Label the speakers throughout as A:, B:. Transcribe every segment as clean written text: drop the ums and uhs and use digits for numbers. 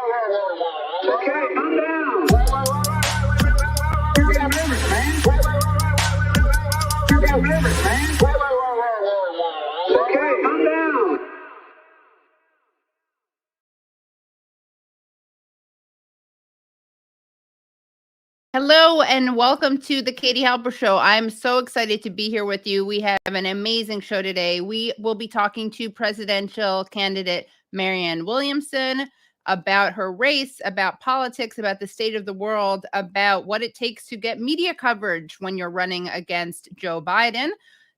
A: Okay, calm down. You got rivers, man. You got rivers, man. Okay, calm down.
B: Hello and welcome to the Katie Halper Show. I'm so excited to be here with you. We have an amazing show today. We will be talking to presidential candidate Marianne Williamson about her race, about politics, about the state of the world, about what it takes to get media coverage when you're running against Joe Biden.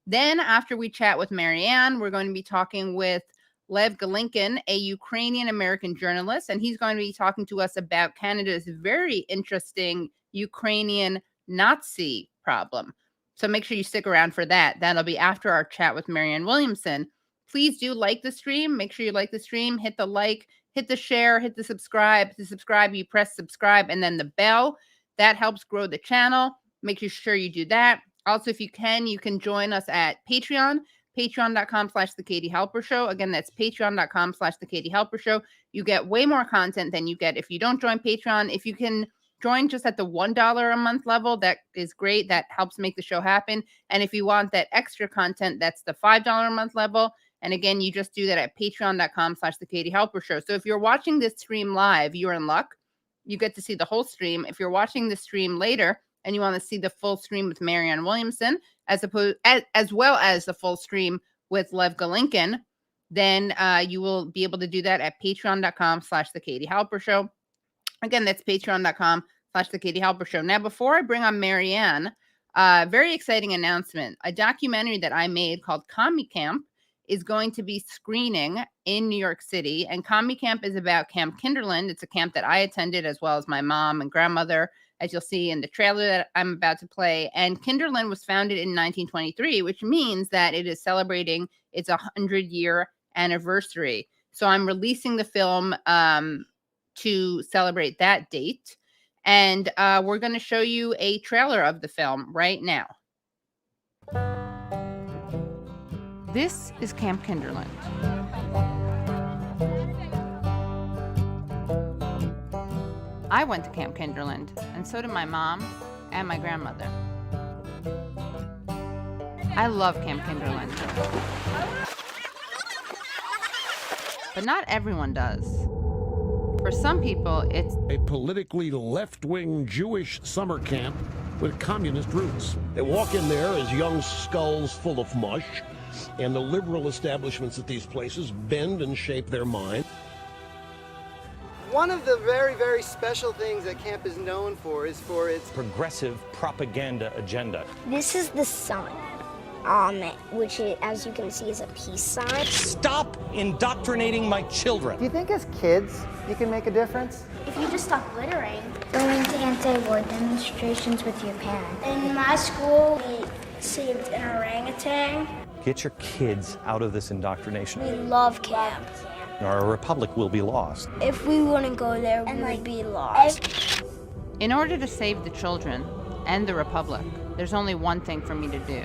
B: Then after we chat with Marianne, we're going to be talking with Lev Golinkin, a Ukrainian American journalist, and he's going to be talking to us about Canada's very interesting Ukrainian Nazi problem. So make sure you stick around for that. That'll be after our chat with Marianne Williamson. Please do like the stream. Make sure you like the stream, hit the like, hit the share, hit the subscribe. To subscribe, you press subscribe and then the bell. That helps grow the channel. Make sure you do that. Also, if you can join us at Patreon, patreon.com/The Katie Halper Show. Again, that's patreon.com/The Katie Halper Show. You get way more content than you get if you don't join Patreon. If you can join just at the $1 a month level, that is great. That helps make the show happen. And if you want that extra content, that's the $5 a month level. And again, you just do that at patreon.com/The Katie Halper Show. So if you're watching this stream live, you're in luck. You get to see the whole stream. If you're watching the stream later and you want to see the full stream with Marianne Williamson, as well as the full stream with Lev Golinkin, then you will be able to do that at patreon.com/The Katie Halper Show. Again, that's patreon.com/The Katie Halper Show. Now, before I bring on Marianne, very exciting announcement. A documentary that I made called Commie Camp is going to be screening in New York City. And Commie Camp is about Camp Kinderland. It's a camp that I attended as well as my mom and grandmother, as you'll see in the trailer that I'm about to play. And Kinderland was founded in 1923, which means that it is celebrating its 100-year anniversary. So I'm releasing the film to celebrate that date. And we're going to show you a trailer of the film right now. This is Camp Kinderland. I went to Camp Kinderland, and so did my mom and my grandmother. I love Camp Kinderland. But not everyone does. For some people, it's
C: a politically left-wing Jewish summer camp with communist roots. They walk in there as young skulls full of mush, and the liberal establishments at these places bend and shape their mind.
D: One of the very, very special things that camp is known for is for its
E: progressive propaganda agenda.
F: This is the sign, which, as you can see, is a peace sign.
E: Stop indoctrinating my children.
D: Do you think as kids you can make a difference?
F: If you just stop littering. Going to anti-war demonstrations with your parents. In my school, we saved an orangutan.
E: Get your kids out of this indoctrination,
F: We love camp.
E: or our republic will be lost.
F: If we wouldn't go there, we would be lost.
B: in order to save the children and the Republic, there's only one thing for me to do.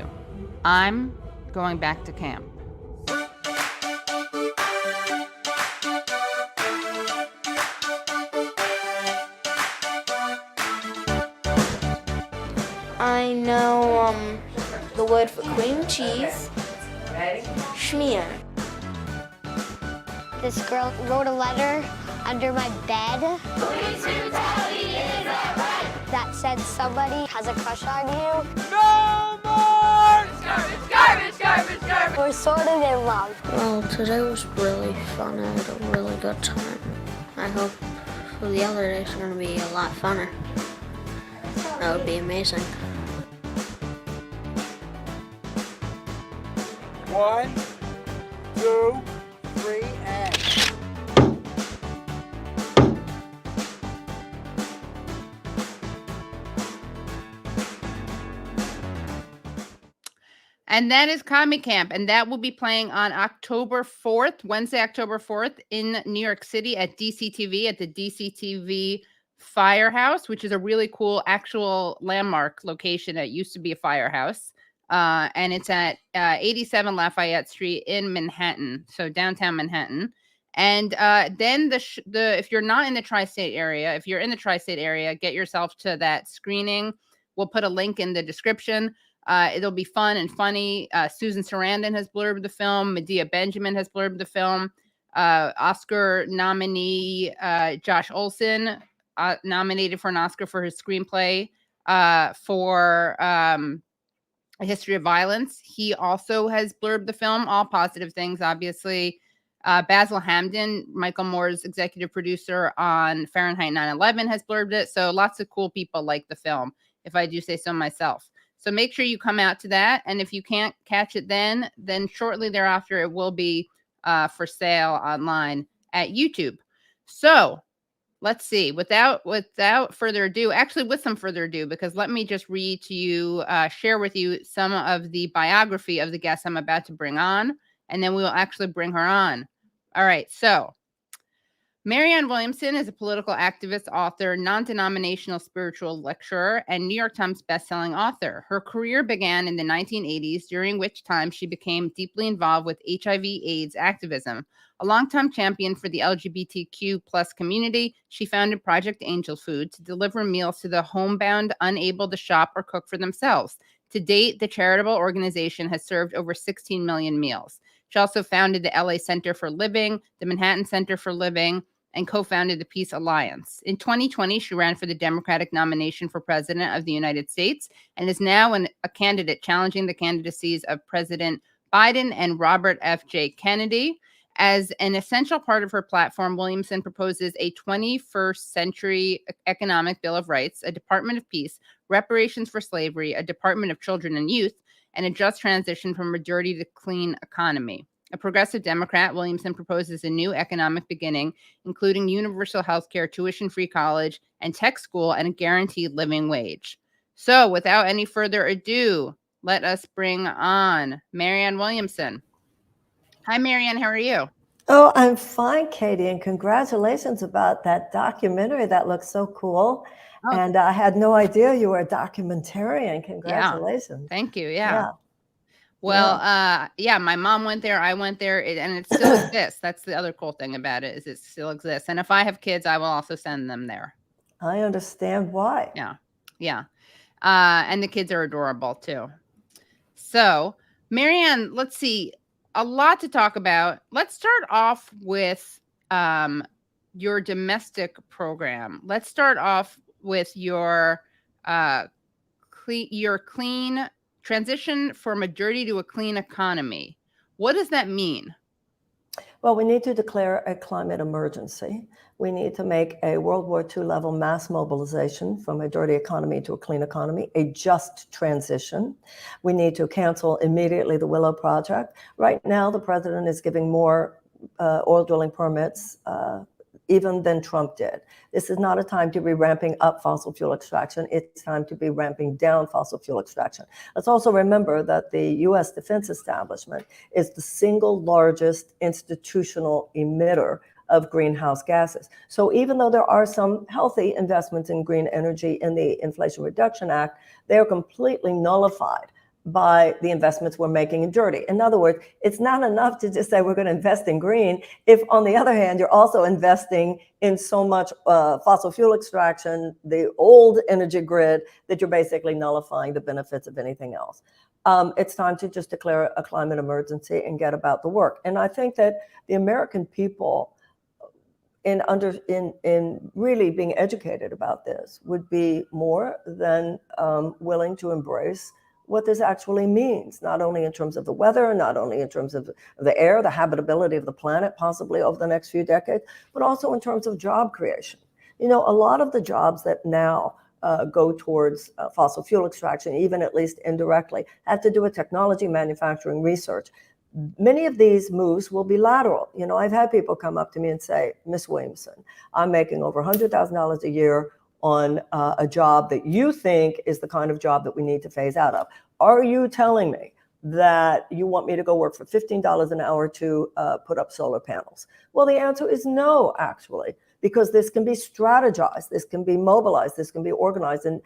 B: I'm going back to camp.
F: I know the word for cream cheese. Schmear. This girl wrote a letter under my bed that said somebody has a crush on you.
G: No more! Garbage, garbage, garbage, garbage!
F: We're sort of in love.
H: Well, today was really fun. I had a really good time. I hope the other days are going to be a lot funner. That would be amazing.
D: 1, 2, 3, and...
B: And that is Commie Camp, and that will be playing on October 4th, Wednesday, October 4th in New York City at DCTV, at the DCTV Firehouse, which is a really cool actual landmark location. It used to be a firehouse, and it's at 87 Lafayette Street in Manhattan, so downtown Manhattan. And then if you're not in the tri-state area, if you're in the tri-state area, get yourself to that screening. We'll put a link in the description. It'll be fun and funny. Susan Sarandon has blurbed the film. Medea Benjamin has blurbed the film. Oscar nominee Josh Olson nominated for an Oscar for his screenplay for A History of Violence. He also has blurbed the film. All positive things, obviously. Basil Hamden, Michael Moore's executive producer on Fahrenheit 9/11, has blurbed it. So lots of cool people like the film, if I do say so myself. So make sure you come out to that. And if you can't catch it then shortly thereafter, it will be for sale online at YouTube. So let's see, without further ado, actually with some further ado, because let me just read to you, share with you some of the biography of the guest I'm about to bring on, and then we will actually bring her on. All right, so Marianne Williamson is a political activist, author, non-denominational spiritual lecturer, and New York Times bestselling author. Her career began in the 1980s, during which time she became deeply involved with HIV/AIDS activism. A longtime champion for the LGBTQ plus community, she founded Project Angel Food to deliver meals to the homebound, unable to shop or cook for themselves. To date, the charitable organization has served over 16 million meals. She also founded the LA Center for Living, the Manhattan Center for Living, and co-founded the Peace Alliance. In 2020, she ran for the Democratic nomination for President of the United States and is now a candidate challenging the candidacies of President Biden and Robert F. J. Kennedy. As an essential part of her platform, Williamson proposes a 21st century economic bill of rights, a Department of Peace, reparations for slavery, a Department of Children and Youth, and a just transition from a dirty to clean economy. A progressive Democrat, Williamson proposes a new economic beginning, including universal health care, tuition-free college, and tech school, and a guaranteed living wage. So without any further ado, let us bring on Marianne Williamson. Hi, Marianne. How are you?
I: Oh, I'm fine, Katie, and congratulations about that documentary. That looks so cool. Oh. And I had no idea you were a documentarian. Congratulations.
B: Yeah. Thank you. Yeah. Well, yeah, my mom went there. I went there, and it still exists. That's the other cool thing about it, is it still exists. And if I have kids, I will also send them there.
I: I understand why.
B: Yeah. Yeah. And the kids are adorable too. So, Marianne, let's see. A lot to talk about. Let's start off with your domestic program. Let's start off with your clean transition from a dirty to a clean economy. What does that mean?
I: Well, we need to declare a climate emergency. We need to make a World War II level mass mobilization from a dirty economy to a clean economy, a just transition. We need to cancel immediately the Willow Project. Right now, the president is giving more oil drilling permits even than Trump did. This is not a time to be ramping up fossil fuel extraction. It's time to be ramping down fossil fuel extraction. Let's also remember that the U.S. defense establishment is the single largest institutional emitter of greenhouse gases. So even though there are some healthy investments in green energy in the Inflation Reduction Act, they're completely nullified by the investments we're making in dirty. In other words, it's not enough to just say we're going to invest in green if, on the other hand, you're also investing in so much fossil fuel extraction, the old energy grid, that you're basically nullifying the benefits of anything else. It's time to just declare a climate emergency and get about the work. And I think that the American people, in really being educated about this, would be more than willing to embrace what this actually means, not only in terms of the weather, not only in terms of the air, the habitability of the planet, possibly over the next few decades, but also in terms of job creation. You know, a lot of the jobs that now go towards fossil fuel extraction, even at least indirectly, have to do with technology, manufacturing, research. Many of these moves will be lateral. You know, I've had people come up to me and say, Miss Williamson, I'm making over $100,000 a year on a job that you think is the kind of job that we need to phase out of. Are you telling me that you want me to go work for $15 an hour to put up solar panels? Well, the answer is no, actually, because this can be strategized, this can be mobilized, this can be organized. And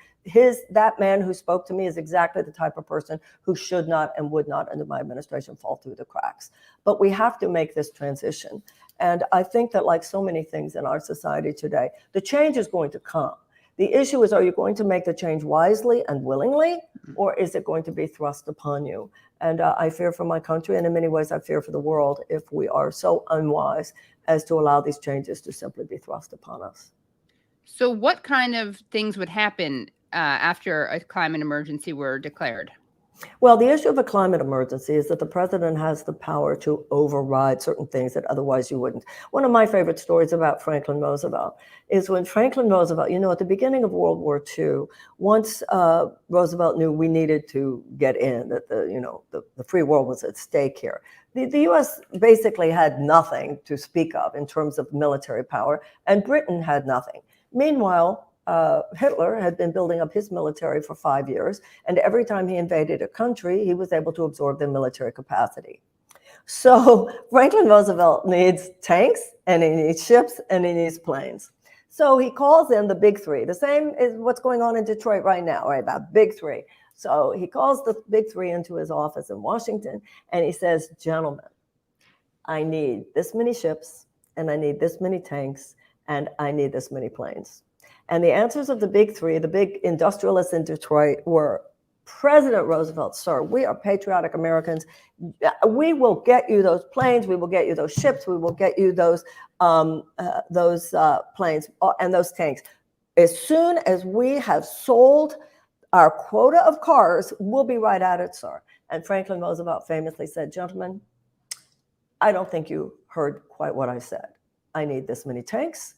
I: that man who spoke to me is exactly the type of person who should not and would not, under my administration, fall through the cracks. But we have to make this transition. And I think that, like so many things in our society today, the change is going to come. The issue is, are you going to make the change wisely and willingly, or is it going to be thrust upon you? And I fear for my country, and in many ways I fear for the world, if we are so unwise as to allow these changes to simply be thrust upon us.
B: So what kind of things would happen after a climate emergency were declared?
I: Well, the issue of a climate emergency is that the president has the power to override certain things that otherwise you wouldn't. One of my favorite stories about Franklin Roosevelt is when Franklin Roosevelt, at the beginning of World War II, once Roosevelt knew we needed to get in, that the free world was at stake here. The U.S. basically had nothing to speak of in terms of military power, and Britain had nothing. Meanwhile, Hitler had been building up his military for 5 years, and every time he invaded a country, he was able to absorb their military capacity. So Franklin Roosevelt needs tanks, and he needs ships, and he needs planes. So he calls in the big three. The same is what's going on in Detroit right now, right? That big three. So he calls the big three into his office in Washington, and he says, gentlemen, I need this many ships, and I need this many tanks, and I need this many planes. And the answers of the big three, the big industrialists in Detroit, were, President Roosevelt, sir, we are patriotic Americans. We will get you those planes. We will get you those ships. We will get you those planes and those tanks. As soon as we have sold our quota of cars, we'll be right at it, sir. And Franklin Roosevelt famously said, gentlemen, I don't think you heard quite what I said. I need this many tanks.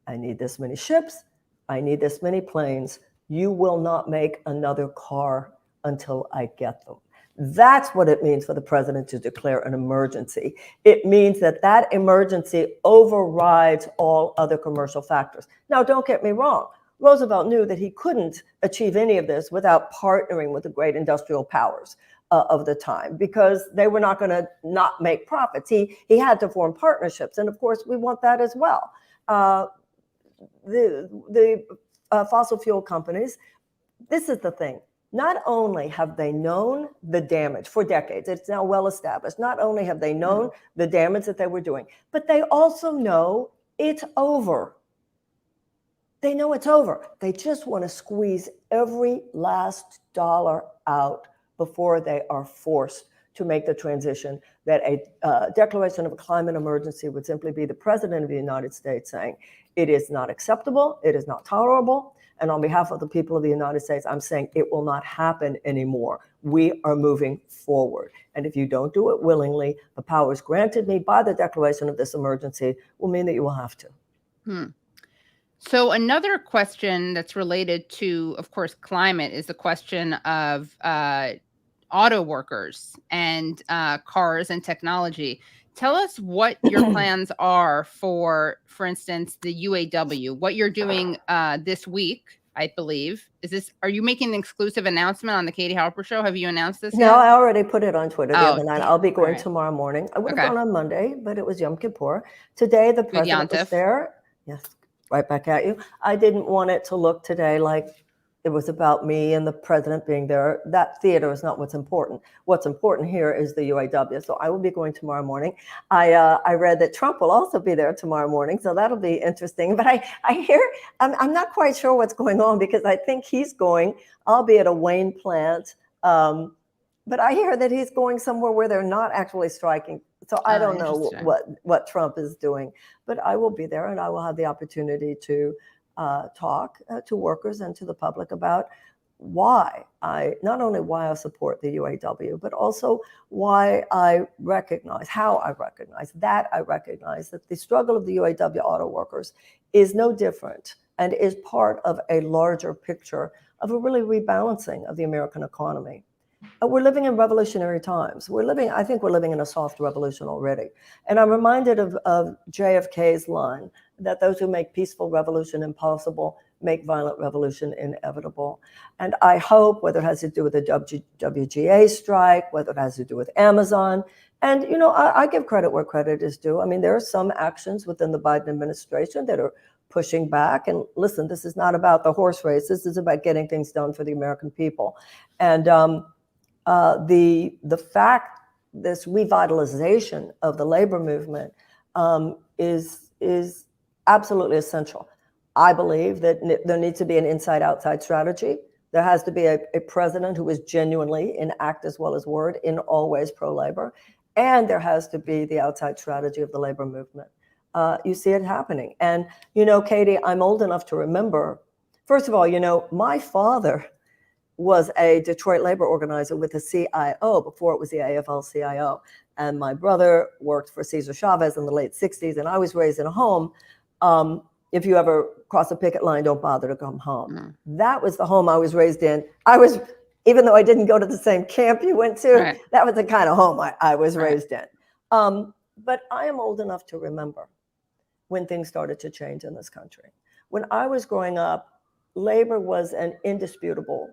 I: I need this many ships. I need this many planes. You will not make another car until I get them. That's what it means for the president to declare an emergency. It means that that emergency overrides all other commercial factors. Now, don't get me wrong. Roosevelt knew that he couldn't achieve any of this without partnering with the great industrial powers of the time, because they were not going to not make profits. He had to form partnerships. And of course, we want that as well. The fossil fuel companies, this is the thing. Not only have they known the damage for decades, it's now well established, not only have they known the damage that they were doing, but they also know it's over. They know it's over. They just want to squeeze every last dollar out before they are forced to make the transition that a declaration of a climate emergency would simply be the president of the United States saying, it is not acceptable, it is not tolerable, and on behalf of the people of the United States, I'm saying it will not happen anymore. We are moving forward. And if you don't do it willingly, the powers granted me by the declaration of this emergency will mean that you will have to.
B: So another question that's related to, of course, climate is the question of auto workers and cars and technology. Tell us what your plans are for instance, the UAW, what you're doing this week, I believe. Are you making an exclusive announcement on the Katie Halper Show? Have you announced this yet?
I: No, I already put it on Twitter the other night.
B: Damn.
I: I'll be going
B: right.
I: tomorrow morning. I would have gone on Monday, but it was Yom Kippur. Today, the president was there. Yes, right back at you. I didn't want it to look today like it was about me and the president being there. That theater is not what's important. What's important here is the UAW. So I will be going tomorrow morning. I read that Trump will also be there tomorrow morning, so that'll be interesting. But I hear, I'm not quite sure what's going on, because I think he's going, I'll be at a Wayne plant, but I hear that he's going somewhere where they're not actually striking. So I don't know what Trump is doing, but I will be there, and I will have the opportunity to talk to workers and to the public about not only why I support the UAW, but also how I recognize that the struggle of the UAW auto workers is no different and is part of a larger picture of a really rebalancing of the American economy. We're living in revolutionary times. I think we're living in a soft revolution already. And I'm reminded of JFK's line that those who make peaceful revolution impossible make violent revolution inevitable. And I hope, whether it has to do with the WGA strike, whether it has to do with Amazon, and I give credit where credit is due. I mean, there are some actions within the Biden administration that are pushing back. And listen, this is not about the horse race. This is about getting things done for the American people. And the fact, this revitalization of the labor movement is absolutely essential. I believe that there needs to be an inside-outside strategy. There has to be a president who is genuinely, in act as well as word, in all ways pro-labor. And there has to be the outside strategy of the labor movement. You see it happening. And, Katie, I'm old enough to remember, first of all, my father was a Detroit labor organizer with the CIO before it was the AFL-CIO. And my brother worked for Cesar Chavez in the late 60s. And I was raised in a home. If you ever cross a picket line, don't bother to come home. That was the home I was raised in. Even though I didn't go to the same camp you went to, that was the kind of home I was raised in. But I am old enough to remember when things started to change in this country. When I was growing up, labor was an indisputable,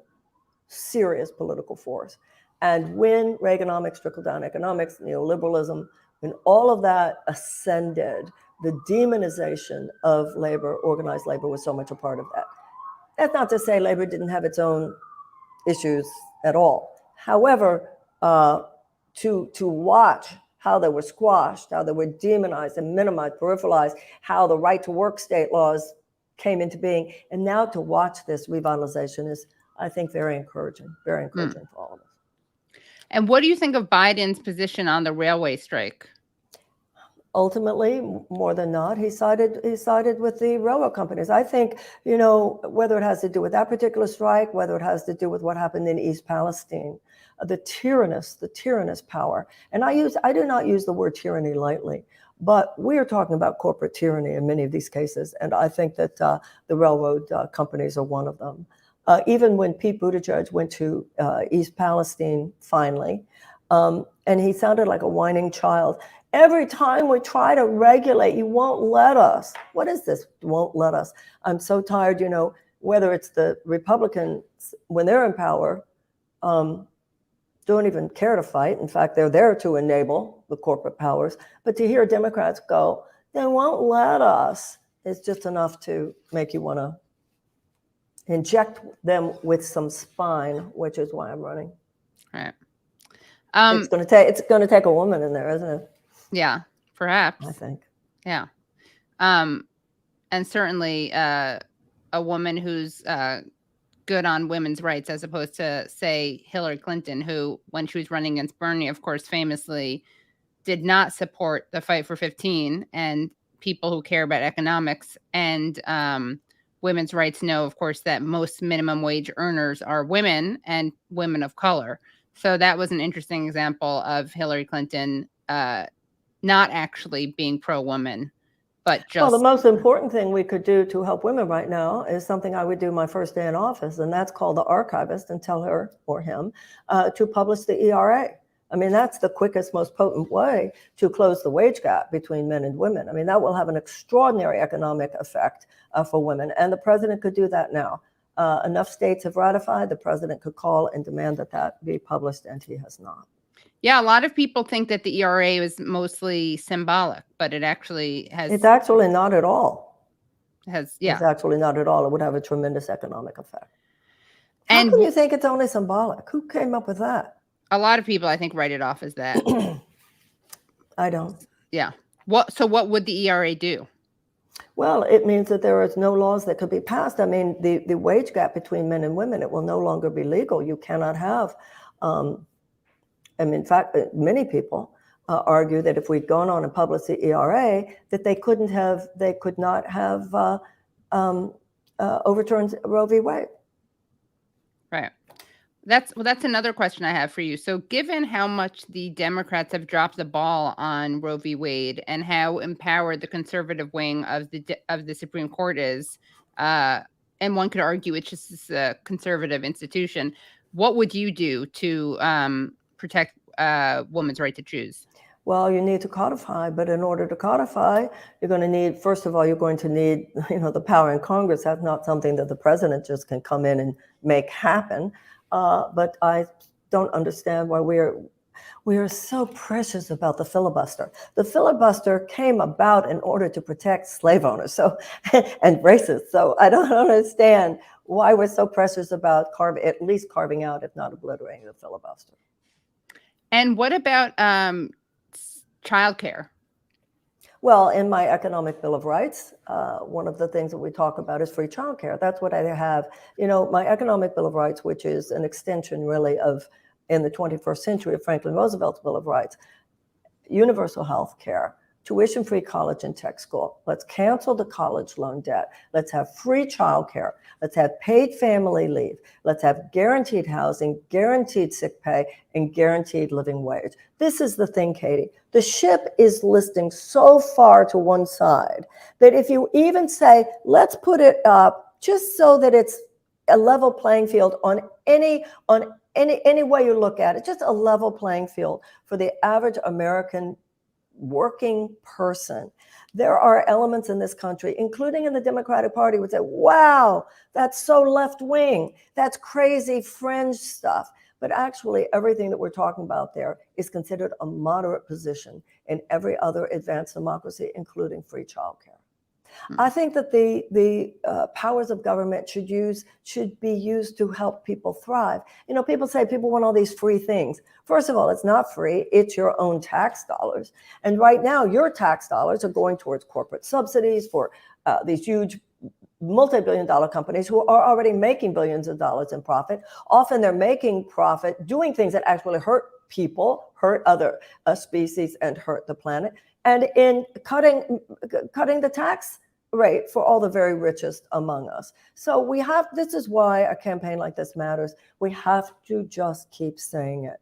I: serious political force. And when Reaganomics, trickle-down economics, neoliberalism, when all of that ascended, the demonization of labor, organized labor, was so much a part of that. That's not to say labor didn't have its own issues at all. However, to watch how they were squashed, how they were demonized and minimized, peripheralized, how the right to work state laws came into being, and now to watch this revitalization is, I think, very encouraging for all of us.
B: And what do you think of Biden's position on the railway strike?
I: Ultimately, more than not, he sided with the railroad companies. I think, whether it has to do with that particular strike, whether it has to do with what happened in East Palestine, the tyrannous power. And I do not use the word tyranny lightly, but we are talking about corporate tyranny in many of these cases. And I think that the railroad companies are one of them. Even when Pete Buttigieg went to East Palestine finally, and he sounded like a whining child. Every time we try to regulate, you won't let us. What is this? Won't let us. I'm so tired, whether it's the Republicans, when they're in power, don't even care to fight. In fact, they're there to enable the corporate powers. But to hear Democrats go, they won't let us, it's just enough to make you want to inject them with some spine, which is why I'm running.
B: All right.
I: It's going to take a woman in there, isn't it?
B: Yeah, perhaps.
I: I think.
B: Yeah. And certainly a woman who's good on women's rights, as opposed to, say, Hillary Clinton, who, when she was running against Bernie, of course, famously did not support the fight for 15 and people who care about economics and women's rights know, of course, that most minimum wage earners are women and women of color. So that was an interesting example of Hillary Clinton not actually being pro-woman, but just...
I: Well, the most important thing we could do to help women right now is something I would do my first day in office, and that's call the archivist and tell her or him to publish the ERA. I mean, that's the quickest, most potent way to close the wage gap between men and women. I mean, that will have an extraordinary economic effect for women, and the president could do that now. Enough states have ratified, the president could call and demand that that be published, and he has not.
B: Yeah, a lot of people think that the ERA was mostly symbolic, but it actually has...
I: It's actually not at all.
B: It's
I: actually not at all. It would have a tremendous economic effect. How
B: And
I: can you think it's only symbolic? Who came up with that?
B: a lot of people, I think, write it off as that.
I: I don't.
B: Yeah. So what would the ERA do?
I: Well, it means that there is no laws that could be passed. I mean, the wage gap between men and women, it will no longer be legal. You cannot have... and in fact, many people argue that if we'd gone on and published the ERA, that they could not have overturned Roe v. Wade.
B: Right. That's another question I have for you. So given how much the Democrats have dropped the ball on Roe v. Wade and how empowered the conservative wing of the Supreme Court is, and one could argue it's just a conservative institution, what would you do to protect women's right to choose?
I: Well, you need to codify, but in order to codify, you're going to need, first of all, you're going to need, the power in Congress. That's not something that the president just can come in and make happen. But I don't understand why we are so precious about the filibuster. The filibuster came about in order to protect slave owners and racists. So I don't understand why we're so precious about at least carving out, if not obliterating, the filibuster.
B: And what about childcare?
I: Well, in my economic bill of rights, one of the things that we talk about is free childcare. That's what I have. My economic bill of rights, which is an extension really of, in the 21st century, of Franklin Roosevelt's Bill of Rights, universal health care, tuition-free college and tech school. Let's cancel the college loan debt. Let's have free childcare. Let's have paid family leave. Let's have guaranteed housing, guaranteed sick pay, and guaranteed living wage. This is the thing, Katie. The ship is listing so far to one side that if you even say, let's put it up just so that it's a level playing field on any way you look at it, just a level playing field for the average American working person. There are elements in this country, including in the Democratic Party, would say, wow, that's so left wing. That's crazy fringe stuff. But actually, everything that we're talking about there is considered a moderate position in every other advanced democracy, including free childcare. I think that the powers of government should be used to help people thrive. People say people want all these free things. First of all, it's not free. It's your own tax dollars. And right now, your tax dollars are going towards corporate subsidies for these huge multi-billion-dollar companies who are already making billions of dollars in profit. Often they're making profit doing things that actually hurt people, hurt other species, and hurt the planet. And in cutting the tax rate for all the very richest among us. So this is why a campaign like this matters. We have to just keep saying it.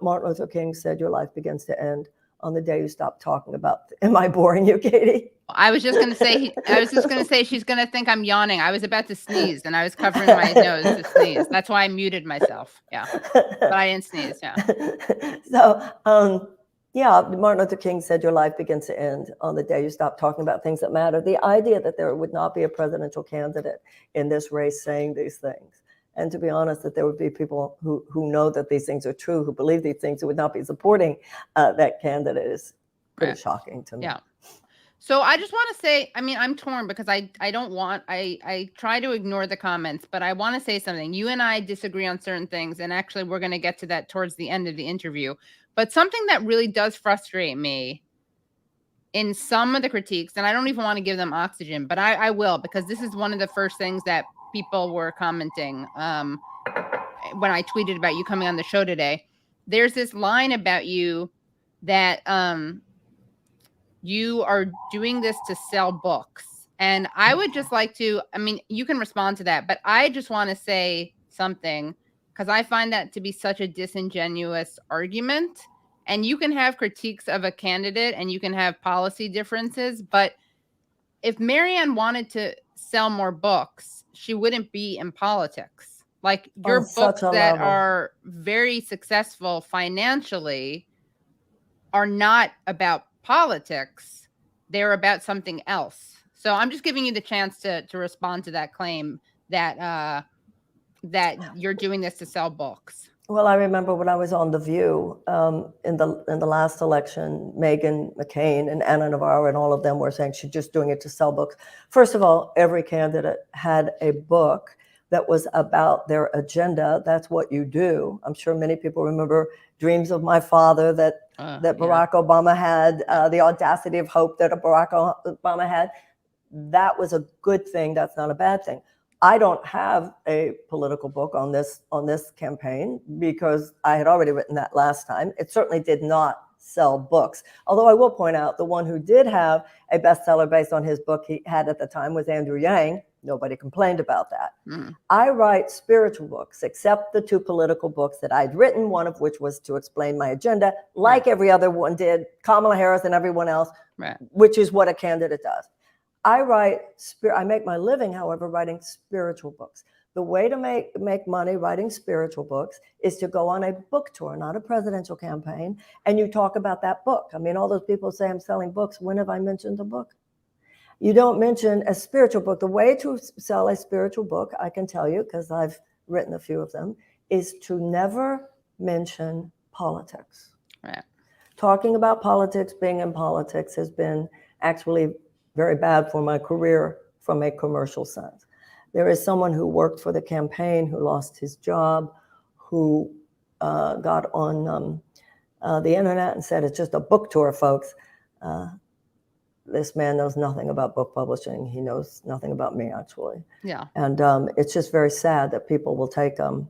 I: Martin Luther King said, your life begins to end on the day you stop talking about. Am I boring you, Katie?
B: I was just going to say she's going to think I'm yawning. I was about to sneeze and I was covering my nose to sneeze. That's why I muted myself. Yeah. But I didn't sneeze. Yeah.
I: So, yeah, Martin Luther King said your life begins to end on the day you stop talking about things that matter. The idea that there would not be a presidential candidate in this race saying these things, and to be honest, that there would be people who know that these things are true, who believe these things, who would not be supporting that candidate is pretty shocking to me.
B: Yeah. So I just want to say, I'm torn because I try to ignore the comments, but I want to say something. You and I disagree on certain things, and actually we're going to get to that towards the end of the interview. But something that really does frustrate me in some of the critiques, and I don't even want to give them oxygen, but I will, because this is one of the first things that people were commenting when I tweeted about you coming on the show today. There's this line about you that you are doing this to sell books. And I would just like to, you can respond to that, but I just want to say something, because I find that to be such a disingenuous argument. And you can have critiques of a candidate and you can have policy differences, but if Marianne wanted to sell more books, she wouldn't be in politics. Like your books that are very successful financially are not about politics. They're about something else. So I'm just giving you the chance to respond to that claim that that you're doing this to sell books.
I: Well, I remember when I was on The View in the last election, Meghan McCain and Anna Navarro and all of them were saying she's just doing it to sell books. First of all, every candidate had a book that was about their agenda. That's what you do. I'm sure many people remember Dreams of My Father that Barack Obama had, the audacity of hope that Barack Obama had. That was a good thing. That's not a bad thing. I don't have a political book on this campaign because I had already written that last time. It certainly did not sell books. Although I will point out the one who did have a bestseller based on his book he had at the time was Andrew Yang. Nobody complained about that. I write spiritual books, except the two political books that I'd written, one of which was to explain my agenda, like every other one did, Kamala Harris and everyone else, which is what a candidate does. I make my living, however, writing spiritual books. The way to make money writing spiritual books is to go on a book tour, not a presidential campaign, and you talk about that book. All those people say I'm selling books. When have I mentioned a book? You don't mention a spiritual book. The way to sell a spiritual book, I can tell you, because I've written a few of them, is to never mention politics.
B: Right.
I: Talking about politics, being in politics has been actually very bad for my career from a commercial sense. There is someone who worked for the campaign who lost his job, who got on the internet and said, it's just a book tour, folks. this man knows nothing about book publishing. He knows nothing about me, actually.
B: Yeah.
I: And it's just very sad that people will take a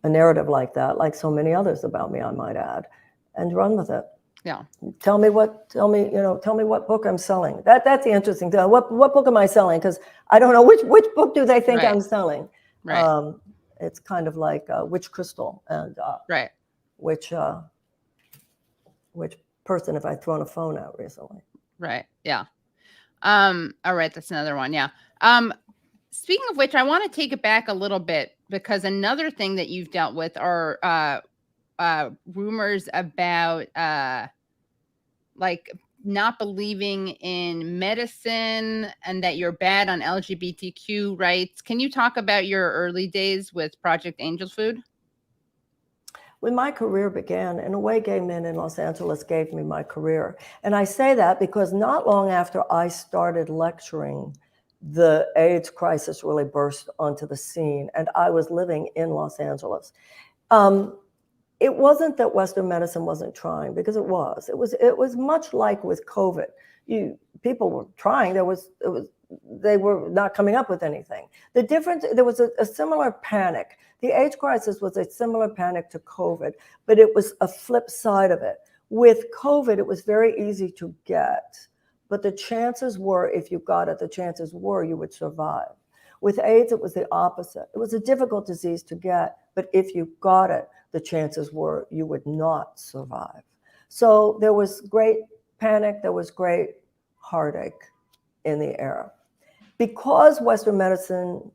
I: narrative like that, like so many others about me, I might add, and run with it.
B: Yeah.
I: Tell me what book I'm selling. That's the interesting thing. What book am I selling? Because I don't know which book do they think
B: Right.
I: I'm selling.
B: Right.
I: It's kind of like which crystal and
B: Right.
I: which person have I thrown a phone at recently?
B: Right. Yeah. All right. That's another one. Yeah. Speaking of which, I want to take it back a little bit, because another thing that you've dealt with are rumors about like not believing in medicine and that you're bad on LGBTQ rights. Can you talk about your early days with Project Angel Food?
I: When my career began, in a way, gay men in Los Angeles gave me my career. And I say that because not long after I started lecturing, the AIDS crisis really burst onto the scene, and I was living in Los Angeles. It wasn't that Western medicine wasn't trying, because it was. It was much like with COVID. People were trying. They were not coming up with anything. The difference, there was a similar panic. The AIDS crisis was a similar panic to COVID, but it was a flip side of it. With COVID, it was very easy to get, but the chances were, if you got it, the chances were you would survive. With AIDS, it was the opposite. It was a difficult disease to get, but if you got it, the chances were you would not survive. So there was great panic, there was great heartache in the air. Because Western medicine,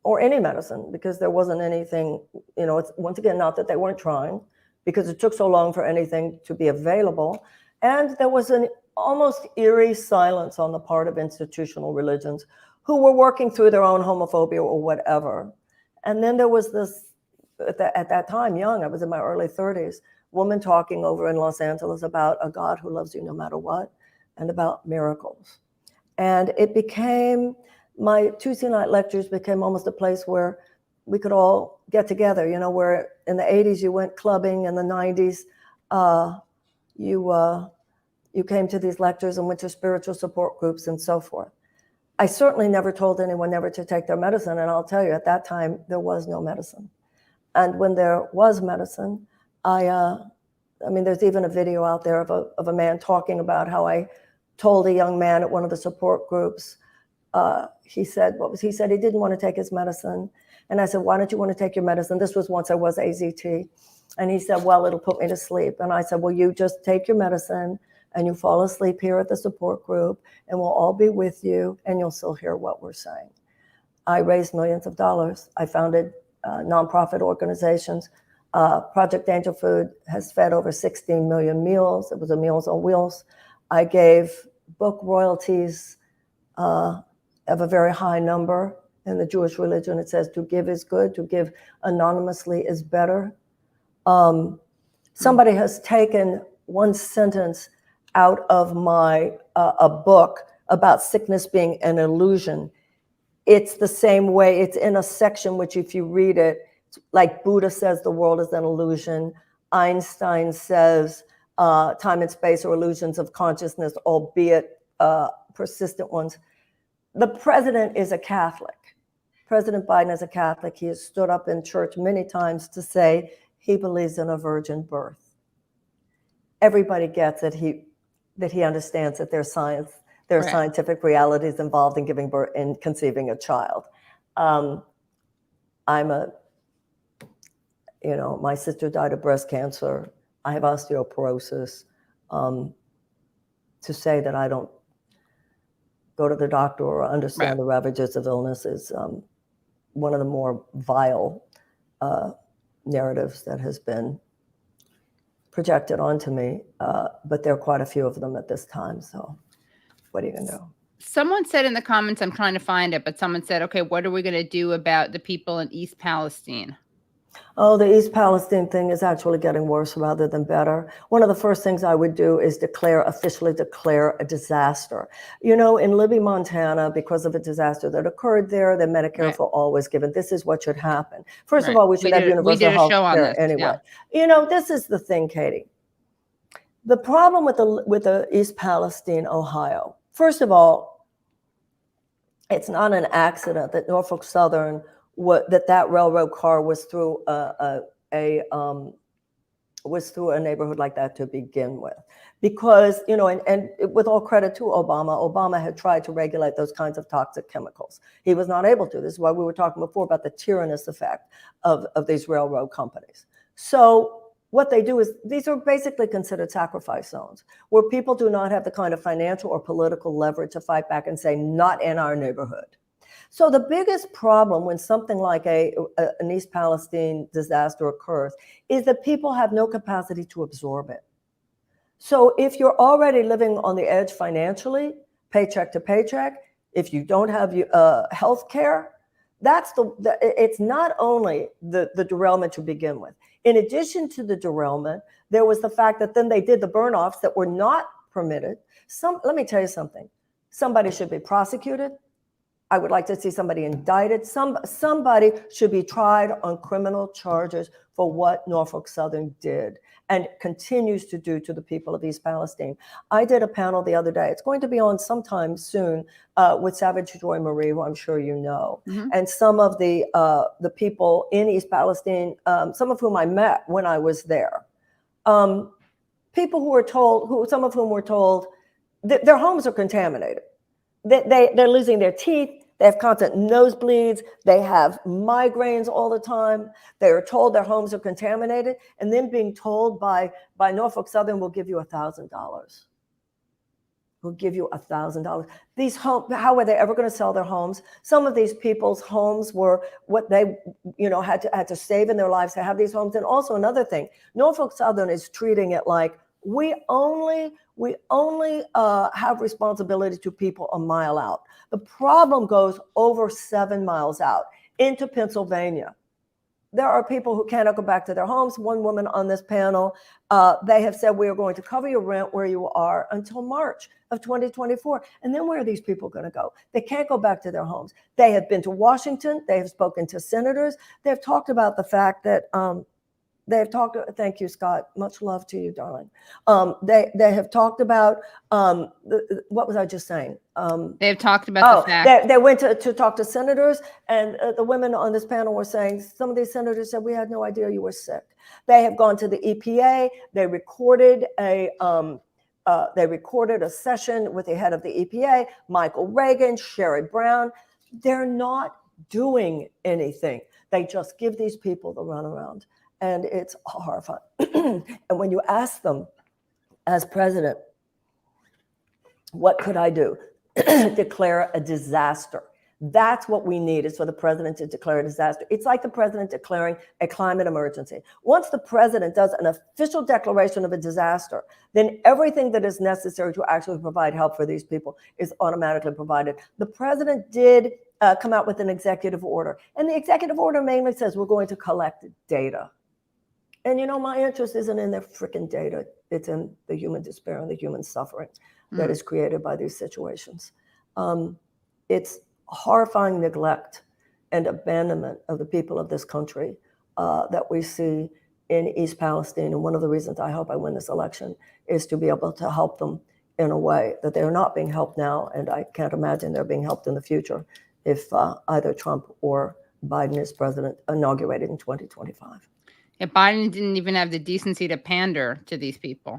I: or any medicine, because there wasn't anything, it's, once again, not that they weren't trying, because it took so long for anything to be available. And there was an almost eerie silence on the part of institutional religions who were working through their own homophobia or whatever. And then there was this, at that time, young, I was in my early 30s, woman talking over in Los Angeles about a God who loves you no matter what, and about miracles. And it became, my Tuesday night lectures became almost a place where we could all get together, where in the 80s you went clubbing, in the 90s you came to these lectures and went to spiritual support groups and so forth. I certainly never told anyone never to take their medicine, and I'll tell you, at that time, there was no medicine. And when there was medicine, I mean, there's even a video out there of a man talking about how I told a young man at one of the support groups, he said he didn't want to take his medicine. And I said, why don't you want to take your medicine? This was once I was AZT. And he said, well, it'll put me to sleep. And I said, well, you just take your medicine and you fall asleep here at the support group, and we'll all be with you, and you'll still hear what we're saying. I raised millions of dollars. I founded nonprofit organizations. Project Angel Food has fed over 16 million meals. It was a Meals on Wheels. I gave book royalties of a very high number. In the Jewish religion, it says to give is good, to give anonymously is better. Somebody has taken one sentence out of my a book about sickness being an illusion. It's the same way, it's in a section which, if you read it, like Buddha says the world is an illusion, Einstein says time and space are illusions of consciousness, albeit persistent ones. The president is a Catholic. President Biden is a Catholic. He has stood up in church many times to say he believes in a virgin birth. Everybody gets it. That he understands that there's science, there are
B: Right.
I: scientific realities involved in giving birth, in conceiving a child. My sister died of breast cancer. I have osteoporosis. To say that I don't go to the doctor or understand
B: Right.
I: the ravages of illness is one of the more vile narratives that has been projected onto me, but there are quite a few of them at this time, so what are you gonna do?
B: Someone said in the comments, I'm trying to find it, but someone said, okay, what are we going to do about the people in East Palestine?
I: Oh, the East Palestine thing is actually getting worse rather than better. One of the first things I would do is officially declare a disaster. In Libby, Montana, because of a disaster that occurred there, the Medicare
B: Right.
I: for all was given. This is what should happen. First of
B: Right.
I: all, we should have universal
B: we did a
I: health
B: show on
I: care
B: this.
I: anyway.
B: Yeah.
I: This is the thing, Katie. The problem with the East Palestine, Ohio, first of all, it's not an accident that Norfolk Southern, that railroad car was through a neighborhood like that to begin with. Because, you know, and with all credit to Obama had tried to regulate those kinds of toxic chemicals. He was not able to. This is why we were talking before about the tyrannous effect of these railroad companies. So what they do is, these are basically considered sacrifice zones, where people do not have the kind of financial or political leverage to fight back and say, not in our neighborhood. So the biggest problem when something like an East Palestine disaster occurs is that people have no capacity to absorb it. So if you're already living on the edge financially, paycheck to paycheck, if you don't have health care, it's not only the derailment to begin with. In addition to the derailment, there was the fact that then they did the burn-offs that were not permitted. Let me tell you something. Somebody should be prosecuted. I would like to see somebody indicted. Somebody should be tried on criminal charges for what Norfolk Southern did and continues to do to the people of East Palestine. I did a panel the other day. It's going to be on sometime soon with Savage Joy Marie, who I'm sure you know, and some of the people in East Palestine, some of whom I met when I was there. People who were told, some of whom were told that their homes are contaminated. They're losing their teeth. They have constant nosebleeds. They have migraines all the time. They are told their homes are contaminated, and then being told by Norfolk Southern, we'll give you $1,000. We'll give you $1,000. These homes, how are they ever going to sell their homes? Some of these people's homes were what they, had to save in their lives to have these homes. And also another thing, Norfolk Southern is treating it like we only have responsibility to people a mile out. The problem goes over 7 miles out into Pennsylvania. There are people who cannot go back to their homes. One woman on this panel, they have said, we are going to cover your rent where you are until March of 2024. And then where are these people going to go? They can't go back to their homes. They have been to Washington. They have spoken to senators. They've talked about the fact that thank you, Scott. Much love to you, darling. They have talked about, what was I just saying?
B: They've talked about the fact.
I: They went to talk to senators, and the women on this panel were saying, some of these senators said, we had no idea you were sick. They have gone to the EPA. They recorded a session with the head of the EPA, Michael Reagan, Sherrod Brown. They're not doing anything. They just give these people the runaround. And it's horrifying. And when you ask them, as president, what could I do? Declare a disaster. That's what we need, is for the president to declare a disaster. It's like the president declaring a climate emergency. Once the president does an official declaration of a disaster, then everything that is necessary to actually provide help for these people is automatically provided. The president did come out with an executive order. And the executive order mainly says we're going to collect data. And my interest isn't in their freaking data. It's in the human despair and the human suffering that is created by these situations. It's horrifying neglect and abandonment of the people of this country that we see in East Palestine. And one of the reasons I hope I win this election is to be able to help them in a way that they're not being helped now. And I can't imagine they're being helped in the future if either Trump or Biden is president, inaugurated in 2025.
B: Yeah, Biden didn't even have the decency to pander to these people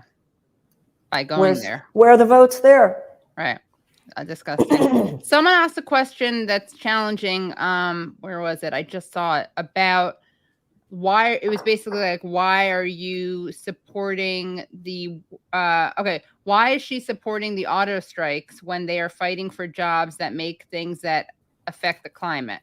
B: by going there.
I: Where are the votes there?
B: Right. Disgusting. Someone asked a question that's challenging. Where was it? I just saw it, about why. It was basically like, why are you supporting the why is she supporting the auto strikes when they are fighting for jobs that make things that affect the climate?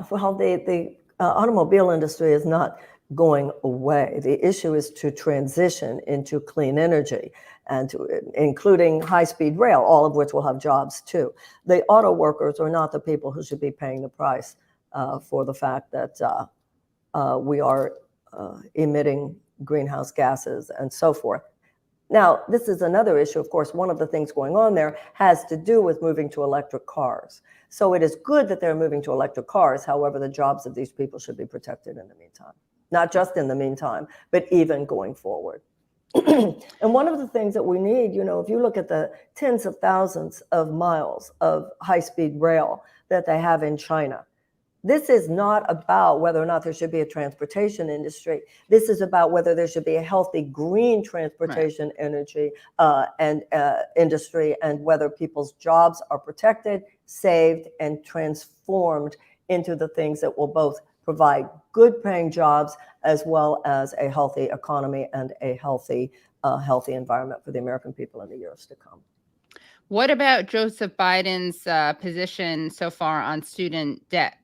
I: Well, the automobile industry is not going away. The issue is to transition into clean energy, and including high-speed rail, all of which will have jobs too. The auto workers are not the people who should be paying the price for the fact that we are emitting greenhouse gases and so forth. Now, this is another issue. Of course, one of the things going on there has to do with moving to electric cars. So it is good that they're moving to electric cars. However, the jobs of these people should be protected in the meantime. Not just in the meantime, but even going forward. And one of the things that we need, if you look at the tens of thousands of miles of high-speed rail that they have in China, this is not about whether or not there should be a transportation industry. This is about whether there should be a healthy green transportation energy and industry, and whether people's jobs are protected, saved, and transformed into the things that will both provide good paying jobs as well as a healthy economy and a healthy environment for the American people in the years to come.
B: What about Joseph Biden's position so far on student debt?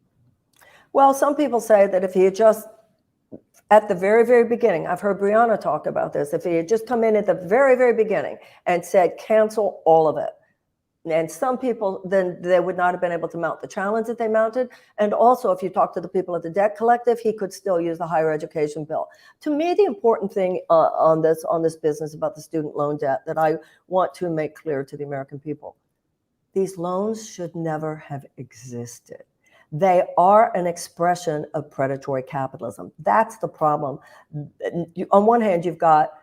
I: Well, some people say that if he had just, at the very, very beginning, I've heard Brianna talk about this, if he had just come in at the very, very beginning and said, cancel all of it. And some people, then they would not have been able to mount the challenge that they mounted. And also, if you talk to the people at the Debt Collective, he could still use the higher education bill. To me, the important thing on this business about the student loan debt that I want to make clear to the American people, these loans should never have existed. They are an expression of predatory capitalism. That's the problem. On one hand, you've got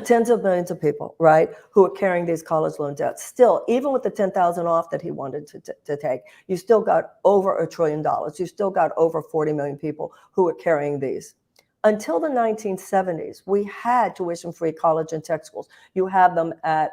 I: tens of millions of people, right, who are carrying these college loan debts. Still, even with the $10,000 off that he wanted to take, you still got over $1 trillion. You still got over 40 million people who are carrying these. Until the 1970s, we had tuition-free college and tech schools. You had them at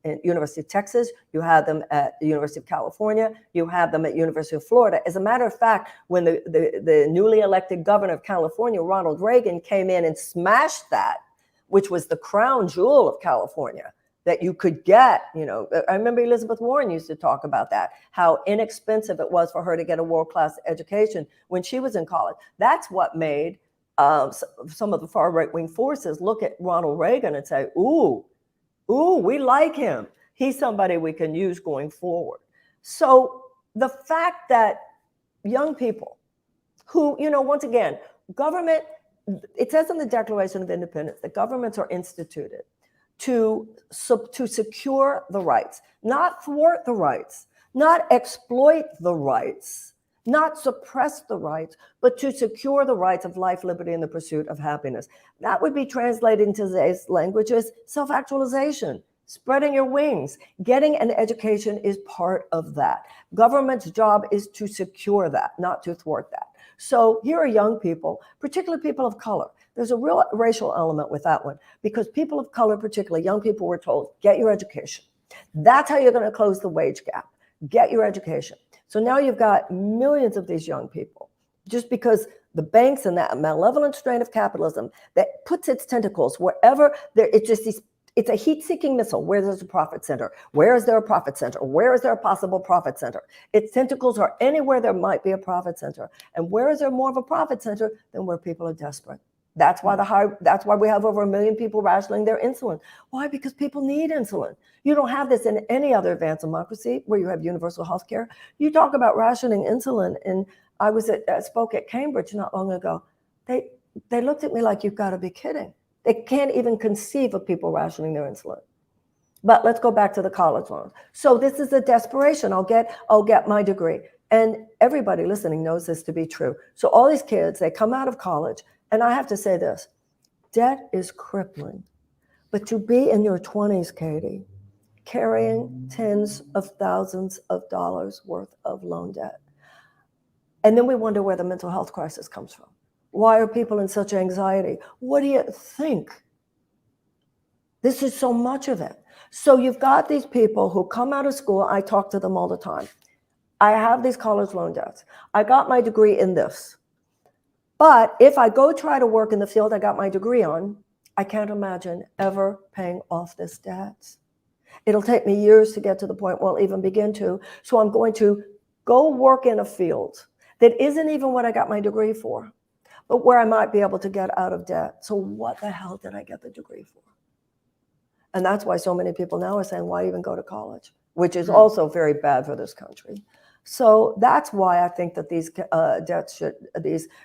I: in University of Texas, you had them at the University of California, you had them at University of Florida. As a matter of fact, when the newly elected governor of California, Ronald Reagan, came in and smashed that, which was the crown jewel of California that you could get, I remember Elizabeth Warren used to talk about that, how inexpensive it was for her to get a world-class education when she was in college. That's what made some of the far right-wing forces look at Ronald Reagan and say, ooh, we like him. He's somebody we can use going forward. So the fact that young people who, once again, government, it says in the Declaration of Independence that governments are instituted to secure the rights, not thwart the rights, not exploit the rights, not suppress the rights, but to secure the rights of life, liberty, and the pursuit of happiness. That would be translated into today's language as self-actualization, spreading your wings. Getting an education is part of that. Government's job is to secure that, not to thwart that. So here are young people, particularly people of color. There's a real racial element with that one, because people of color, particularly young people, were told, get your education. That's how you're going to close the wage gap. Get your education. So now you've got millions of these young people, just because the banks and that malevolent strain of capitalism that puts its tentacles wherever there, it's a heat-seeking missile. Where there's a profit center? Where is there a profit center? Where is there a possible profit center? Its tentacles are anywhere there might be a profit center. And where is there more of a profit center than where people are desperate? That's why we have over 1 million people rationing their insulin. Why? Because people need insulin. You don't have this in any other advanced democracy where you have universal health care. You talk about rationing insulin, and I spoke at Cambridge not long ago. They looked at me like, you've got to be kidding. They can't even conceive of people rationing their insulin. But let's go back to the college loans. So this is a desperation. I'll get my degree. And everybody listening knows this to be true. So all these kids, they come out of college, and I have to say this, debt is crippling. But to be in your 20s, Katie, carrying tens of thousands of dollars worth of loan debt. And then we wonder where the mental health crisis comes from. Why are people in such anxiety? What do you think? This is so much of it. So you've got these people who come out of school. I talk to them all the time. I have these college loan debts. I got my degree in this. But if I go try to work in the field I got my degree on, I can't imagine ever paying off this debt. It'll take me years to get to the point where I'll even begin to. So I'm going to go work in a field that isn't even what I got my degree for, but where I might be able to get out of debt. So what the hell did I get the degree for? And that's why so many people now are saying, why even go to college? Which is also very bad for this country. So that's why I think that these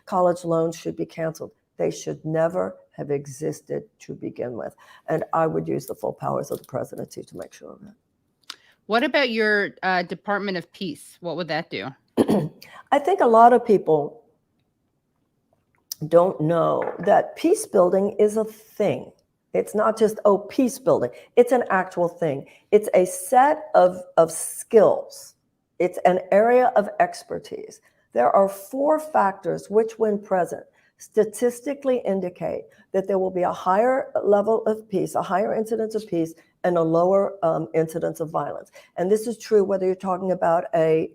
I: college loans should be canceled. They should never have existed to begin with. And I would use the full powers of the presidency to make sure of it.
B: What about your Department of Peace? What would that do?
I: I think a lot of people don't know that peace building is a thing. It's not just, oh, peace building. It's an actual thing. It's a set of skills. It's an area of expertise. There are 4 factors which, when present, statistically indicate that there will be a higher level of peace, a higher incidence of peace, and a lower incidence of violence. And this is true whether you're talking about a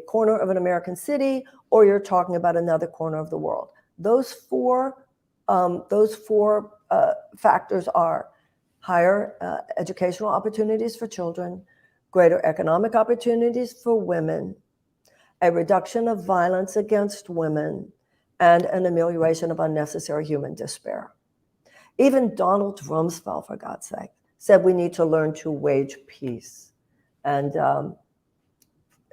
I: corner of an American city or you're talking about another corner of the world. Those four factors are higher educational opportunities for children, greater economic opportunities for women, a reduction of violence against women, and an amelioration of unnecessary human despair. Even Donald Rumsfeld, for God's sake, said we need to learn to wage peace. And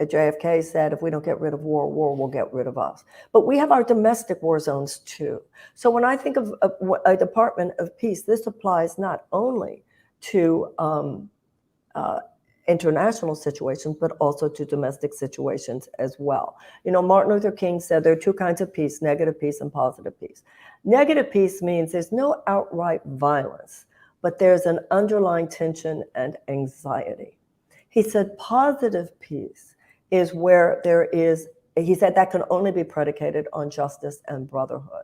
I: JFK said, if we don't get rid of war, war will get rid of us. But we have our domestic war zones too. So when I think of a Department of Peace, this applies not only to international situations, but also to domestic situations as well. You know, Martin Luther King said there are 2 kinds of peace, negative peace and positive peace. Negative peace means there's no outright violence, but there's an underlying tension and anxiety. He said positive peace is where there is, he said that can only be predicated on justice and brotherhood.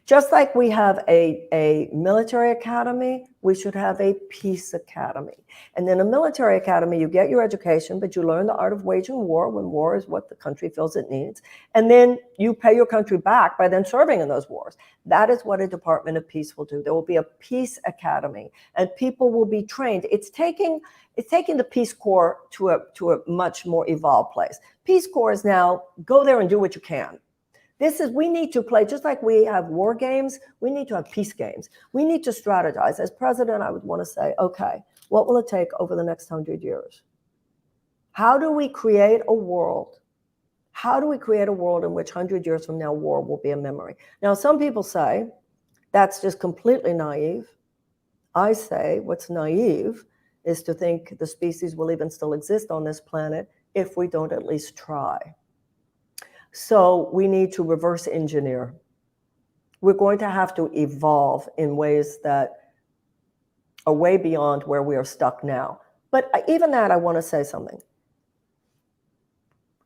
I: Just like we have a military academy, we should have a peace academy. And in a military academy, you get your education, but you learn the art of waging war when war is what the country feels it needs. And then you pay your country back by then serving in those wars. That is what a Department of Peace will do. There will be a peace academy and people will be trained. It's taking the Peace Corps to a much more evolved place. Peace Corps is now go there and do what you can. We need to play, just like we have war games, we need to have peace games. We need to strategize. As president, I would want to say, okay, what will it take over the next 100 years? How do we create a world? How do we create a world in which 100 years from now, war will be a memory? Now, some people say that's just completely naive. I say what's naive is to think the species will even still exist on this planet if we don't at least try. So we need to reverse engineer. We're going to have to evolve in ways that are way beyond where we are stuck now. But even that, I want to say something.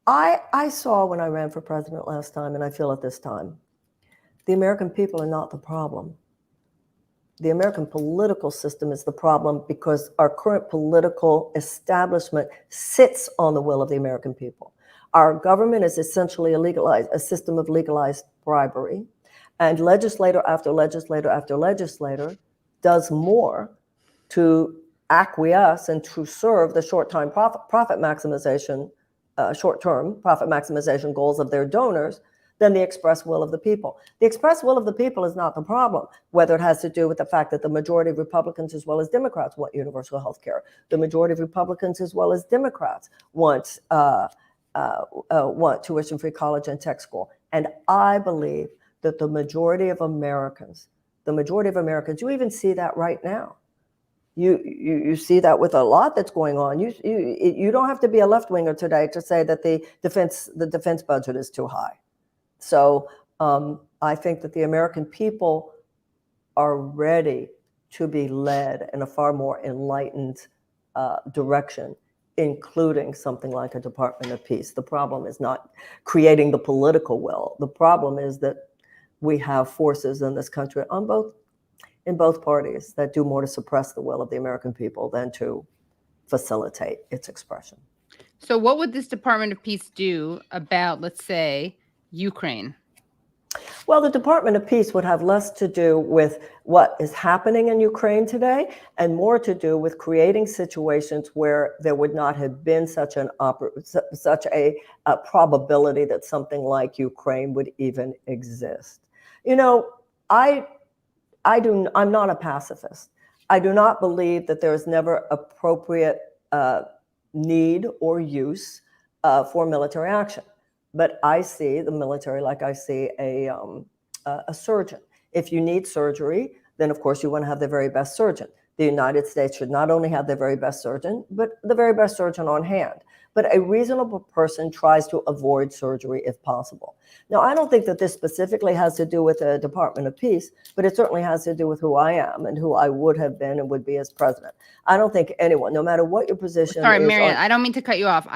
I: I saw when I ran for president last time, and I feel it this time, the American people are not the problem. The American political system is the problem because our current political establishment sits on the will of the American people. Our government is essentially a system of legalized bribery, and legislator after legislator after legislator does more to acquiesce and to serve the short-term profit maximization goals of their donors than the express will of the people. The express will of the people is not the problem, whether it has to do with the fact that the majority of Republicans as well as Democrats want universal health care. The majority of Republicans as well as Democrats want tuition-free college and tech school. And I believe that the majority of Americans, you even see that right now. You see that with a lot that's going on. You don't have to be a left-winger today to say that the defense budget is too high. So I think that the American people are ready to be led in a far more enlightened direction, including something like a Department of Peace. The problem is not creating the political will. The problem is that we have forces in this country in both parties that do more to suppress the will of the American people than to facilitate its expression.
B: So what would this Department of Peace do about, let's say, Ukraine?
I: Well, the Department of Peace would have less to do with what is happening in Ukraine today and more to do with creating situations where there would not have been such a probability that something like Ukraine would even exist. You know, I'm not a pacifist. I do not believe that there is never appropriate need or use for military action. But I see the military like I see a surgeon. If you need surgery, then of course you want to have the very best surgeon. The United States should not only have the very best surgeon, but the very best surgeon on hand. But a reasonable person tries to avoid surgery if possible. Now, I don't think that this specifically has to do with the Department of Peace, but it certainly has to do with who I am and who I would have been and would be as president. I don't think anyone, no matter what your position
B: Sorry,
I: is.
B: Marianne, I don't mean to cut you off.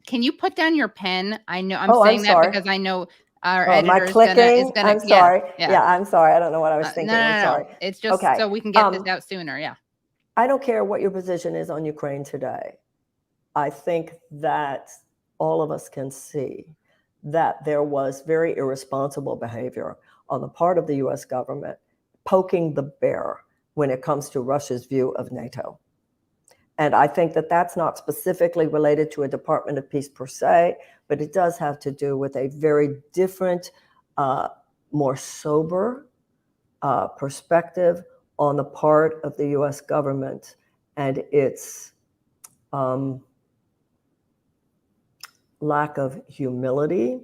B: Can you put down your pen? I know I'm
I: Oh, I'm
B: saying that
I: sorry.
B: because I know our
I: Am I
B: editor is
I: clicking?
B: gonna,
I: I'm sorry.
B: yeah.
I: Yeah, I'm sorry. I don't know what I was
B: No,
I: thinking.
B: no,
I: I'm
B: no.
I: sorry.
B: It's just
I: Okay.
B: so we can get this out sooner. Yeah.
I: I don't care what your position is on Ukraine today. I think that all of us can see that there was very irresponsible behavior on the part of the US government, poking the bear when it comes to Russia's view of NATO. And I think that that's not specifically related to a Department of Peace per se, but it does have to do with a very different, more sober perspective on the part of the US government and its lack of humility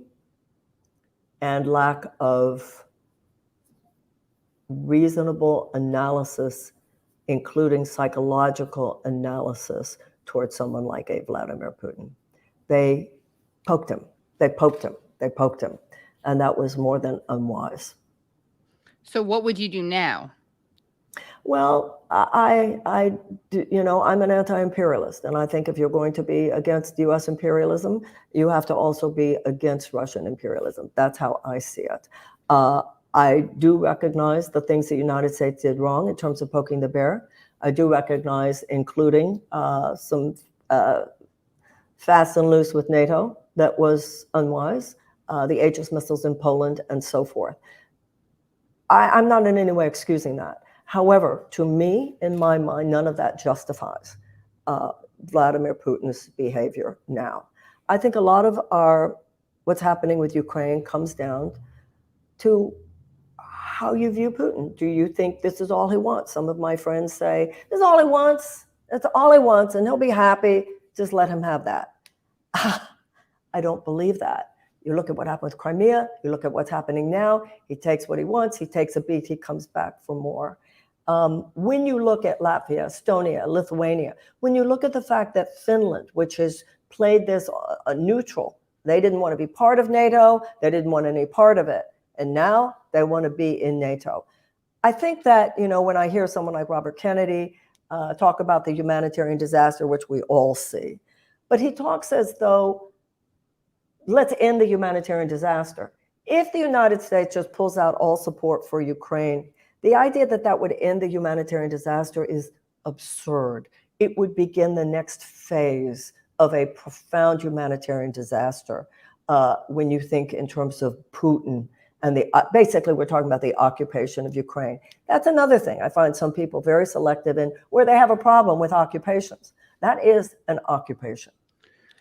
I: and lack of reasonable analysis, including psychological analysis towards someone like a Vladimir Putin. They poked him, they poked him, they poked him, and that was more than unwise.
B: So what would you do now?
I: Well, I'm an anti-imperialist, and I think if you're going to be against U.S. imperialism, you have to also be against Russian imperialism. That's how I see it. I do recognize the things the United States did wrong in terms of poking the bear. I do recognize including some fast and loose with NATO that was unwise, the Aegis missiles in Poland, and so forth. I'm not in any way excusing that. However, to me, in my mind, none of that justifies Vladimir Putin's behavior now. I think a lot of what's happening with Ukraine comes down to how you view Putin. Do you think this is all he wants? Some of my friends say, this is all he wants. That's all he wants, and he'll be happy. Just let him have that. I don't believe that. You look at what happened with Crimea. You look at what's happening now. He takes what he wants. He takes a beat. He comes back for more. When you look at Latvia, Estonia, Lithuania, when you look at the fact that Finland, which has played this neutral, they didn't want to be part of NATO. They didn't want any part of it. And now they want to be in NATO. I think that, when I hear someone like Robert Kennedy talk about the humanitarian disaster, which we all see, but he talks as though, let's end the humanitarian disaster. If the United States just pulls out all support for Ukraine, the idea that that would end the humanitarian disaster is absurd. It would begin the next phase of a profound humanitarian disaster when you think in terms of Putin and basically we're talking about the occupation of Ukraine. That's another thing. I find some people very selective in where they have a problem with occupations. That is an occupation.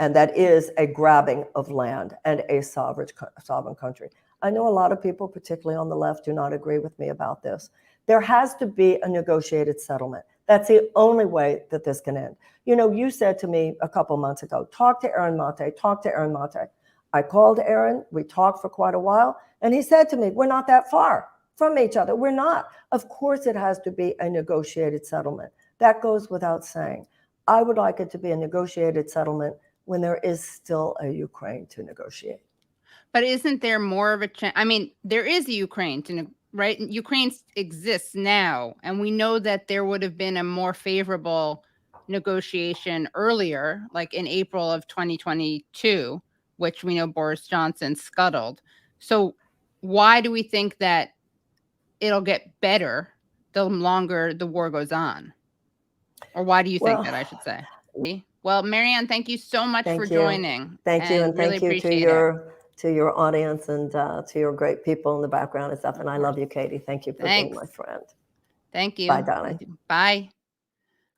I: And that is a grabbing of land and a sovereign country. I know a lot of people, particularly on the left, do not agree with me about this. There has to be a negotiated settlement. That's the only way that this can end. You said to me a couple months ago, talk to Aaron Mate, talk to Aaron Mate. I called Aaron, we talked for quite a while, and he said to me, we're not that far from each other. We're not. Of course it has to be a negotiated settlement. That goes without saying. I would like it to be a negotiated settlement when there is still a Ukraine to negotiate.
B: But isn't there more of a chance? I mean, there is a Ukraine right? Ukraine exists now, and we know that there would have been a more favorable negotiation earlier, like in April of 2022, which we know Boris Johnson scuttled. So why do we think that it'll get better the longer the war goes on? Or why do you think that, I should say? Well, Marianne, thank you so much for joining.
I: Thank you, and
B: really
I: thank you to your audience and to your great people in the background and stuff. And I love you, Katie. Thank you for being my friend.
B: Thank you.
I: Bye, darling.
B: Bye.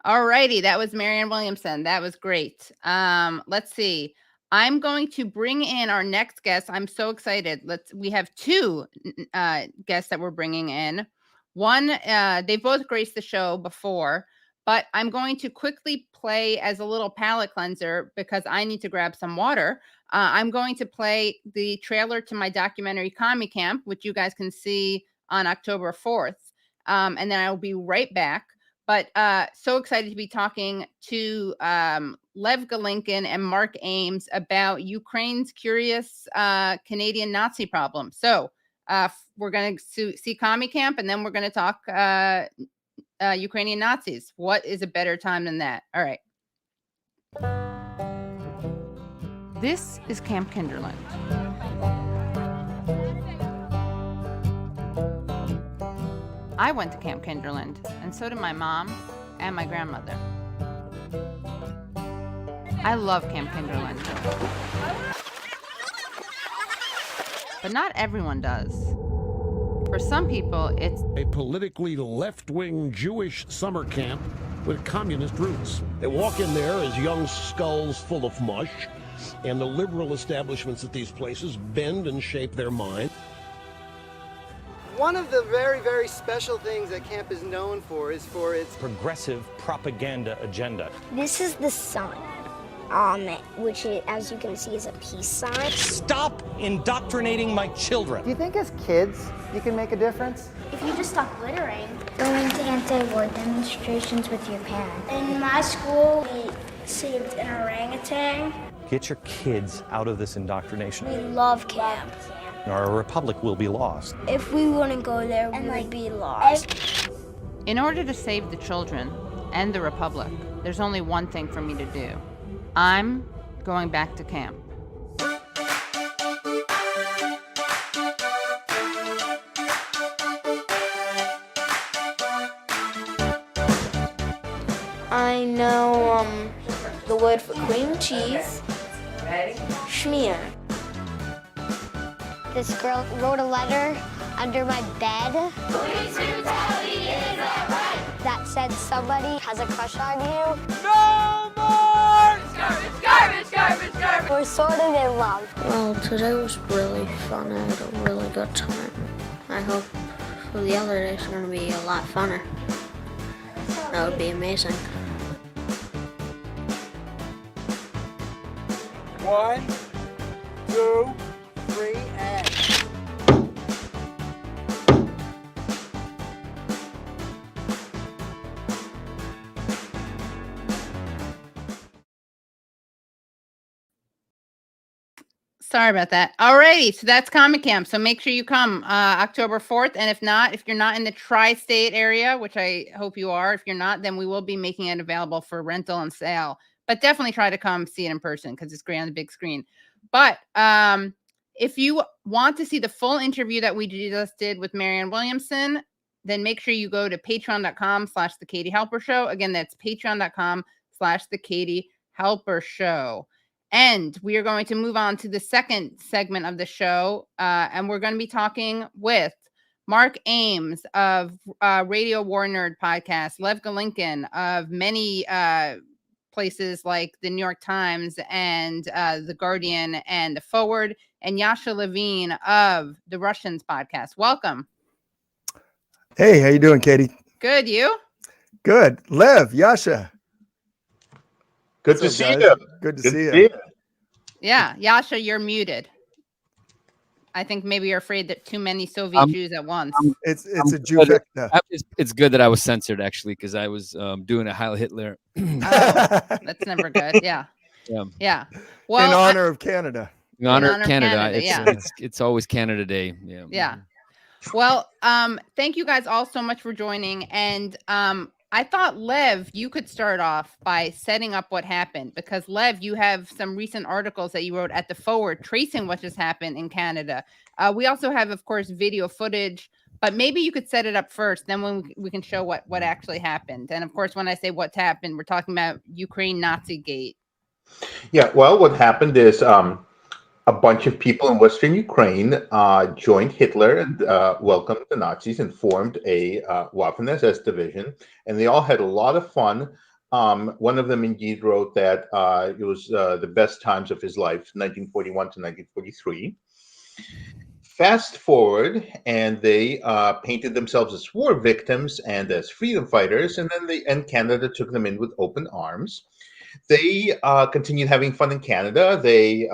B: All righty. That was Marianne Williamson. That was great. Let's see. I'm going to bring in our next guest. I'm so excited. We have two guests that we're bringing in. One, they both graced the show before, but I'm going to quickly play as a little palate cleanser because I need to grab some water. I'm going to play the trailer to my documentary Commie Camp, which you guys can see on October 4th. And then I'll be right back. But so excited to be talking to Lev Golinkin and Mark Ames about Ukraine's curious Canadian Nazi problem. So we're going to see Commie Camp, and then we're going to talk Ukrainian Nazis. What is a better time than that? All right. This is Camp Kinderland. I went to Camp Kinderland, and so did my mom and my grandmother. I love Camp Kinderland. But not everyone does. For some people, it's
C: a politically left-wing Jewish summer camp with communist roots. They walk in there as young skulls full of mush, and the liberal establishments at these places bend and shape their mind.
D: One of the very, very special things that camp is known for is for its
E: Progressive propaganda agenda.
F: This is the sun, which, as you can see, is a peace sign.
E: Stop indoctrinating my children.
J: Do you think as kids you can make a difference?
F: If you just stop littering. Going to anti-war demonstrations with your parents. In my school, we saved an orangutan.
E: Get your kids out of this indoctrination,
F: We love camp.
E: or our republic will be lost.
F: If we wouldn't go there, we would be lost.
B: in order to save the children and the Republic, there's only one thing for me to do. I'm going back to camp.
H: I know the word for cream cheese. Schmear.
F: This girl wrote a letter under my bed that said somebody has a crush on you.
G: No more! Garbage, garbage, garbage, garbage!
F: We're sort of in love.
H: Well, today was really fun. I had a really good time. I hope the other days are going to be a lot funner. That would be amazing.
J: 1, 2, 3, and.
B: Sorry about that. All righty. So that's Comic Camp. So make sure you come October 4th. And if you're not in the tri-state area, which I hope you are, if you're not, then we will be making it available for rental and sale. But definitely try to come see it in person because it's great on the big screen. But if you want to see the full interview that we just did with Marianne Williamson, then make sure you go to patreon.com/The Katie Halper Show. Again, that's patreon.com/The Katie Halper Show. And we are going to move on to the second segment of the show. And we're going to be talking with Mark Ames of Radio War Nerd podcast, Lev Golinkin of many places like the New York Times and the Guardian and the Forward, and Yasha Levine of the Russians podcast. Welcome.
K: Hey, how you doing, Katie?
B: Good, you?
K: Good. Lev, Yasha.
L: Good to see you.
K: Good to see you.
B: Yeah, Yasha, you're muted. I think maybe you're afraid that too many Soviet Jews at once.
K: It's a Jew.
M: It's good that I was censored, actually, because I was doing a Heil Hitler.
B: That's never good. Yeah. Yeah. Well,
K: in honor of Canada.
M: In honor of Canada.
B: It's
M: always Canada Day. Yeah.
B: Yeah. Well, thank you guys all so much for joining. And I thought, Lev, you could start off by setting up what happened, because Lev, you have some recent articles that you wrote at the Forward tracing what just happened in Canada. We also have, of course, video footage, but maybe you could set it up first. Then when we can show what actually happened. And of course, when I say what's happened, we're talking about Ukraine Nazi Gate.
L: Yeah, well, what happened is a bunch of people in Western Ukraine joined Hitler and welcomed the Nazis and formed a Waffen-SS division. And they all had a lot of fun. One of them indeed wrote that it was the best times of his life, 1941 to 1943. Fast forward, and they painted themselves as war victims and as freedom fighters, and then Canada took them in with open arms. They continued having fun in Canada. They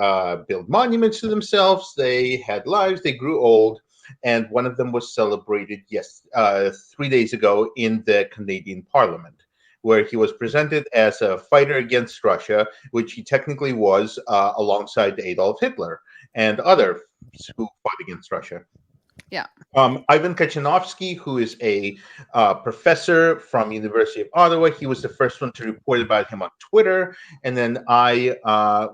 L: built monuments to themselves. They had lives. They grew old. and one of them was celebrated 3 days ago in the Canadian Parliament, where he was presented as a fighter against Russia, which he technically was alongside Adolf Hitler and others who fought against Russia.
B: Yeah.
L: Ivan Kachanovsky, who is a professor from University of Ottawa, he was the first one to report about him on Twitter, and then I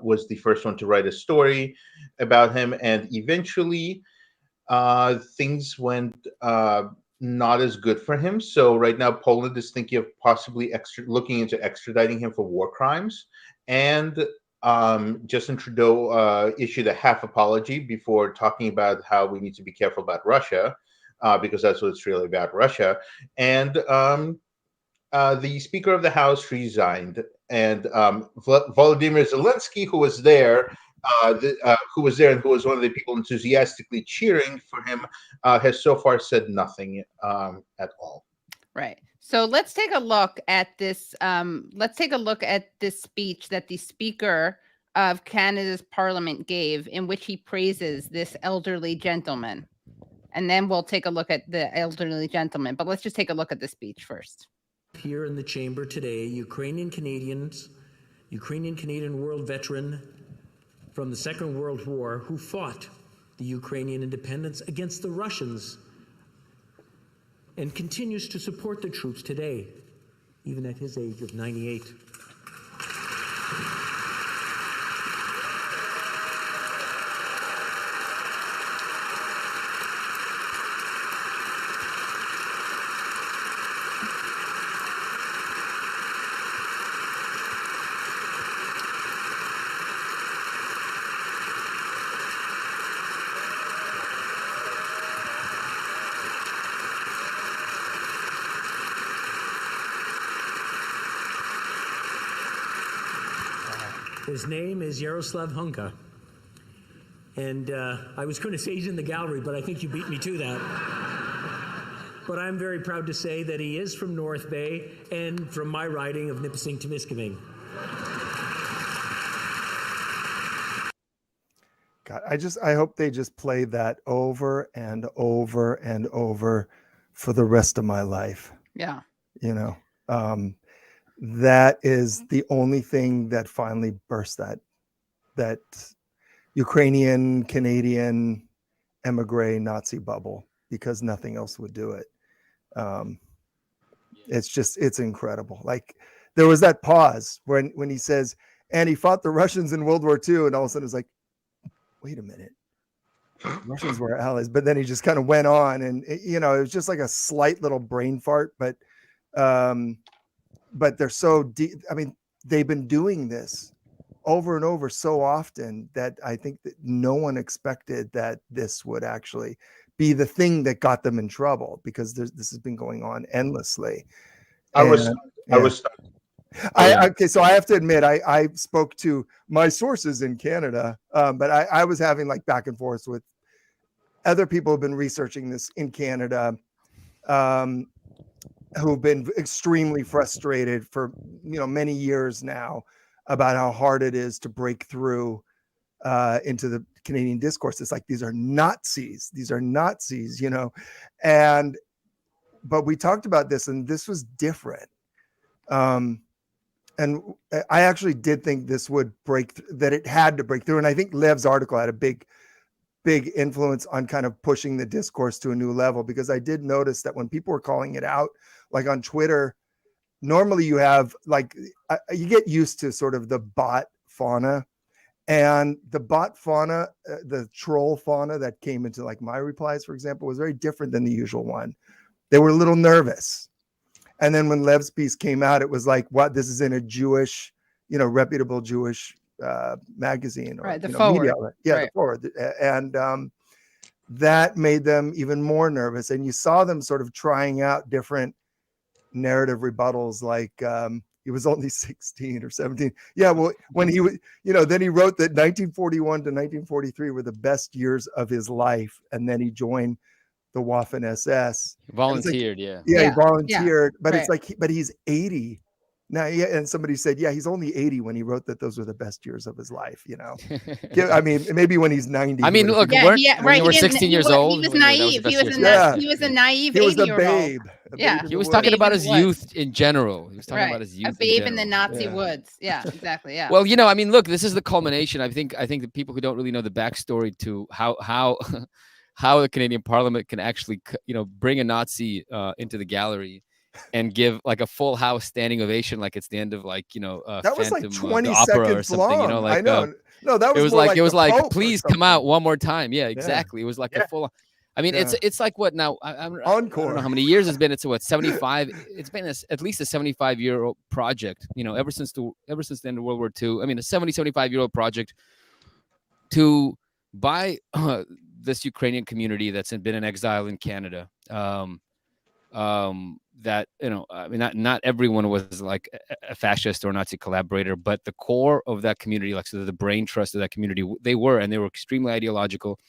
L: was the first one to write a story about him, and eventually things went not as good for him. So right now Poland is thinking of possibly looking into extraditing him for war crimes, and Justin Trudeau issued a half apology before talking about how we need to be careful about Russia, because that's what it's really about, Russia. And the Speaker of the House resigned, and Volodymyr Zelensky, who was there, and who was one of the people enthusiastically cheering for him, has so far said nothing at all.
B: Right. So let's take a look at this. Let's take a look at this speech that the Speaker of Canada's Parliament gave, in which he praises this elderly gentleman. And then we'll take a look at the elderly gentleman. But let's just take a look at the speech first.
N: Here in the chamber today, Ukrainian Canadian world veteran from the Second World War who fought the Ukrainian independence against the Russians and continues to support the troops today, even at his age of 98. His name is Yaroslav Hun. And I was going to say he's in the gallery, but I think you beat me to that. But I'm very proud to say that he is from North Bay and from my riding of Nipissing Temiskaming.
K: God, I hope they just play that over and over and over for the rest of my life.
B: Yeah.
K: You know, that is the only thing that finally burst that Ukrainian, Canadian, emigre Nazi bubble, because nothing else would do it. It's incredible. Like, there was that pause when he says, and he fought the Russians in World War II, and all of a sudden it's like, wait a minute, Russians were allies. But then he just kind of went on, and it was just like a slight little brain fart, but they're so deep. I mean, they've been doing this over and over so often that I think that no one expected that this would actually be the thing that got them in trouble, because this has been going on endlessly.
L: I was
K: okay, so I have to admit, I spoke to my sources in Canada, but I was having like back and forth with other people who've been researching this in Canada, who've been extremely frustrated for many years now about how hard it is to break through into the Canadian discourse. It's like, these are Nazis, but we talked about this, and this was different. And I actually did think this would that it had to break through. And I think Lev's article had a big influence on kind of pushing the discourse to a new level, because I did notice that when people were calling it out, like on Twitter, normally you have you get used to sort of the bot fauna, and the bot fauna, the troll fauna that came into like my replies, for example, was very different than the usual one. They were a little nervous. And then when Lev's piece came out, it was like, what? This is in a Jewish, reputable Jewish magazine, or
B: right, the Forward.
K: Media. Yeah,
B: right.
K: The Forward. And that made them even more nervous. And you saw them sort of trying out different narrative rebuttals, like he was only 16 or 17. Yeah, well, when he was, then he wrote that 1941 to 1943 were the best years of his life, and then he joined the Waffen SS.
M: Volunteered,
K: he
M: volunteered,
K: but
B: right.
K: it's like, but he's 80, Now, yeah, and somebody said, yeah, he's only 80 when he wrote that those were the best years of his life, you know. Yeah, I mean, maybe when he's 90.
M: I mean, look, when you were 16 years old,
B: he was naive. He was a naive 80-year-old.
K: He was the babe.
B: Yeah,
M: he was talking about his youth in general. He was talking about his youth.
B: A babe in the Nazi woods. Yeah, exactly. Yeah.
M: Well, I mean, look, this is the culmination. I think the people who don't really know the backstory to how the Canadian Parliament can actually, bring a Nazi into the gallery and give like a full house standing ovation, like it's the end of that was
K: Phantom,
M: like
K: 20
M: opera or something,
K: long.
M: Like
K: I know. No, that was
M: it was like please come out one more time. Yeah, exactly. It was like a full. I mean, it's like what now? I don't know how many years it's been. It's what 75. It's been at least a 75-year-old project. Ever since the end of World War II. I mean, a 75-year-old project to buy this Ukrainian community that's been in exile in Canada. That I mean, not everyone was like a fascist or Nazi collaborator, but the core of that community, like the brain trust of that community, they were extremely ideological.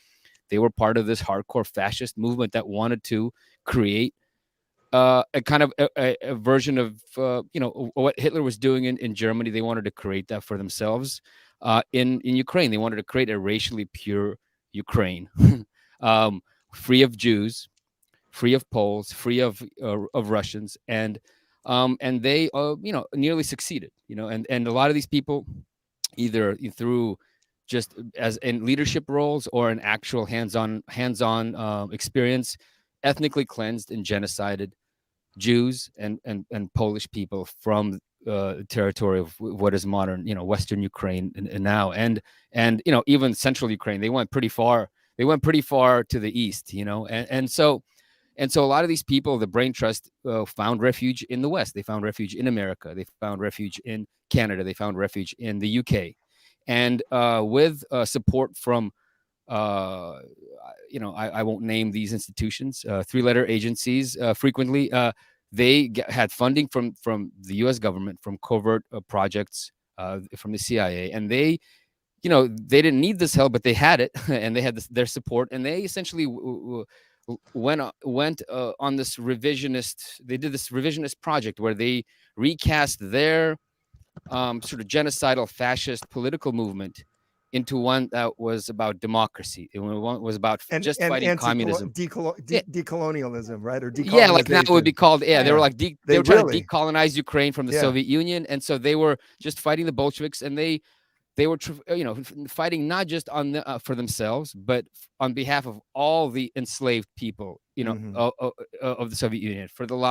M: They were part of this hardcore fascist movement that wanted to create a kind of a version of what Hitler was doing in Germany. They wanted to create that for themselves in Ukraine. They wanted to create a racially pure Ukraine, free of Jews, free of Poles, free of Russians, and they nearly succeeded. And a lot of these people, either through just as in leadership roles or an actual hands-on experience, ethnically cleansed and genocided Jews and Polish people from the territory of what is modern, Western Ukraine and now, and even central Ukraine. They went pretty far. They went pretty far to the east, and so a lot of these people, the Brain Trust, found refuge in the West. They found refuge in America. They found refuge in Canada. They found refuge in the UK. And with support from, I won't name these institutions, three-letter agencies, frequently, they had funding from the U.S. government, from covert projects, from the CIA. And they didn't need this help, but they had it, and they had their support. And they essentially went on this revisionist. They did this revisionist project where they recast their sort of genocidal fascist political movement into one that was about democracy. It was about just fighting communism,
K: decolonialism, right? Or
M: yeah, like that would be called. Yeah, they were like they were trying to decolonize Ukraine from the Soviet Union, and so they were just fighting the Bolsheviks, and they were fighting not just on for themselves, but on behalf of all the enslaved people, of the Soviet Union, for the the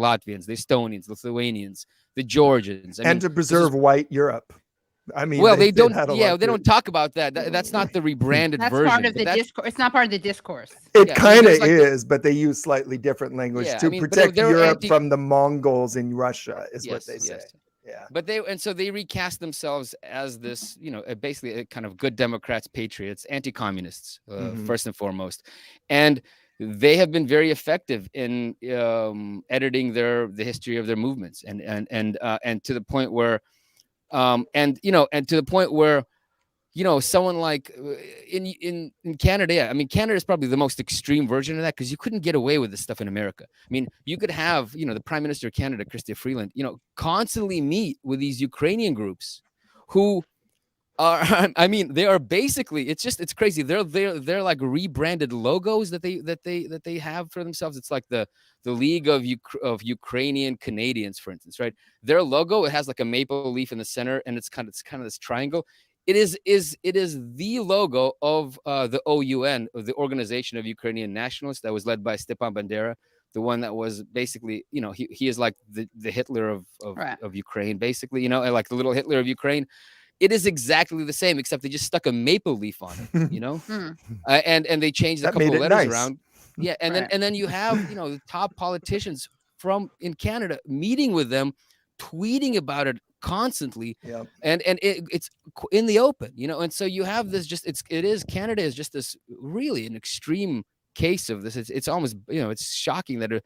M: Latvians, the Estonians, the Lithuanians, the Georgians,
K: and to preserve white Europe. I mean,
M: well, they don't. Yeah, they don't talk about that. That's not the rebranded version.
B: That's part of the discourse. It's not part of the discourse.
K: It kind of is, but they use slightly different language to protect Europe from the Mongols in Russia, is what they say. Yeah.
M: But they recast themselves as this, basically a kind of good Democrats, patriots, anti-communists, first and foremost, and they have been very effective in editing the history of their movements, and to the point where. And to the point where, someone like in Canada, I mean, Canada is probably the most extreme version of that, because you couldn't get away with this stuff in America. I mean, you could have, the Prime Minister of Canada, Chrystia Freeland, constantly meet with these Ukrainian groups who are, I mean, they are basically, it's crazy. They're like rebranded logos that they have for themselves. It's like the League of Ukrainian Canadians, for instance, right? Their logo, it has like a maple leaf in the center, and it's kind of this triangle. It is the logo of the OUN, of the Organization of Ukrainian Nationalists, that was led by Stepan Bandera, the one that was basically, he is like the Hitler of Ukraine, basically, like the little Hitler of Ukraine. It is exactly the same, except they just stuck a maple leaf on it, and they changed a couple of letters around. Yeah, and then you have the top politicians in Canada meeting with them, tweeting about it constantly, and it's in the open, and so you have this Canada is just this really an extreme case of this. It's almost it's shocking that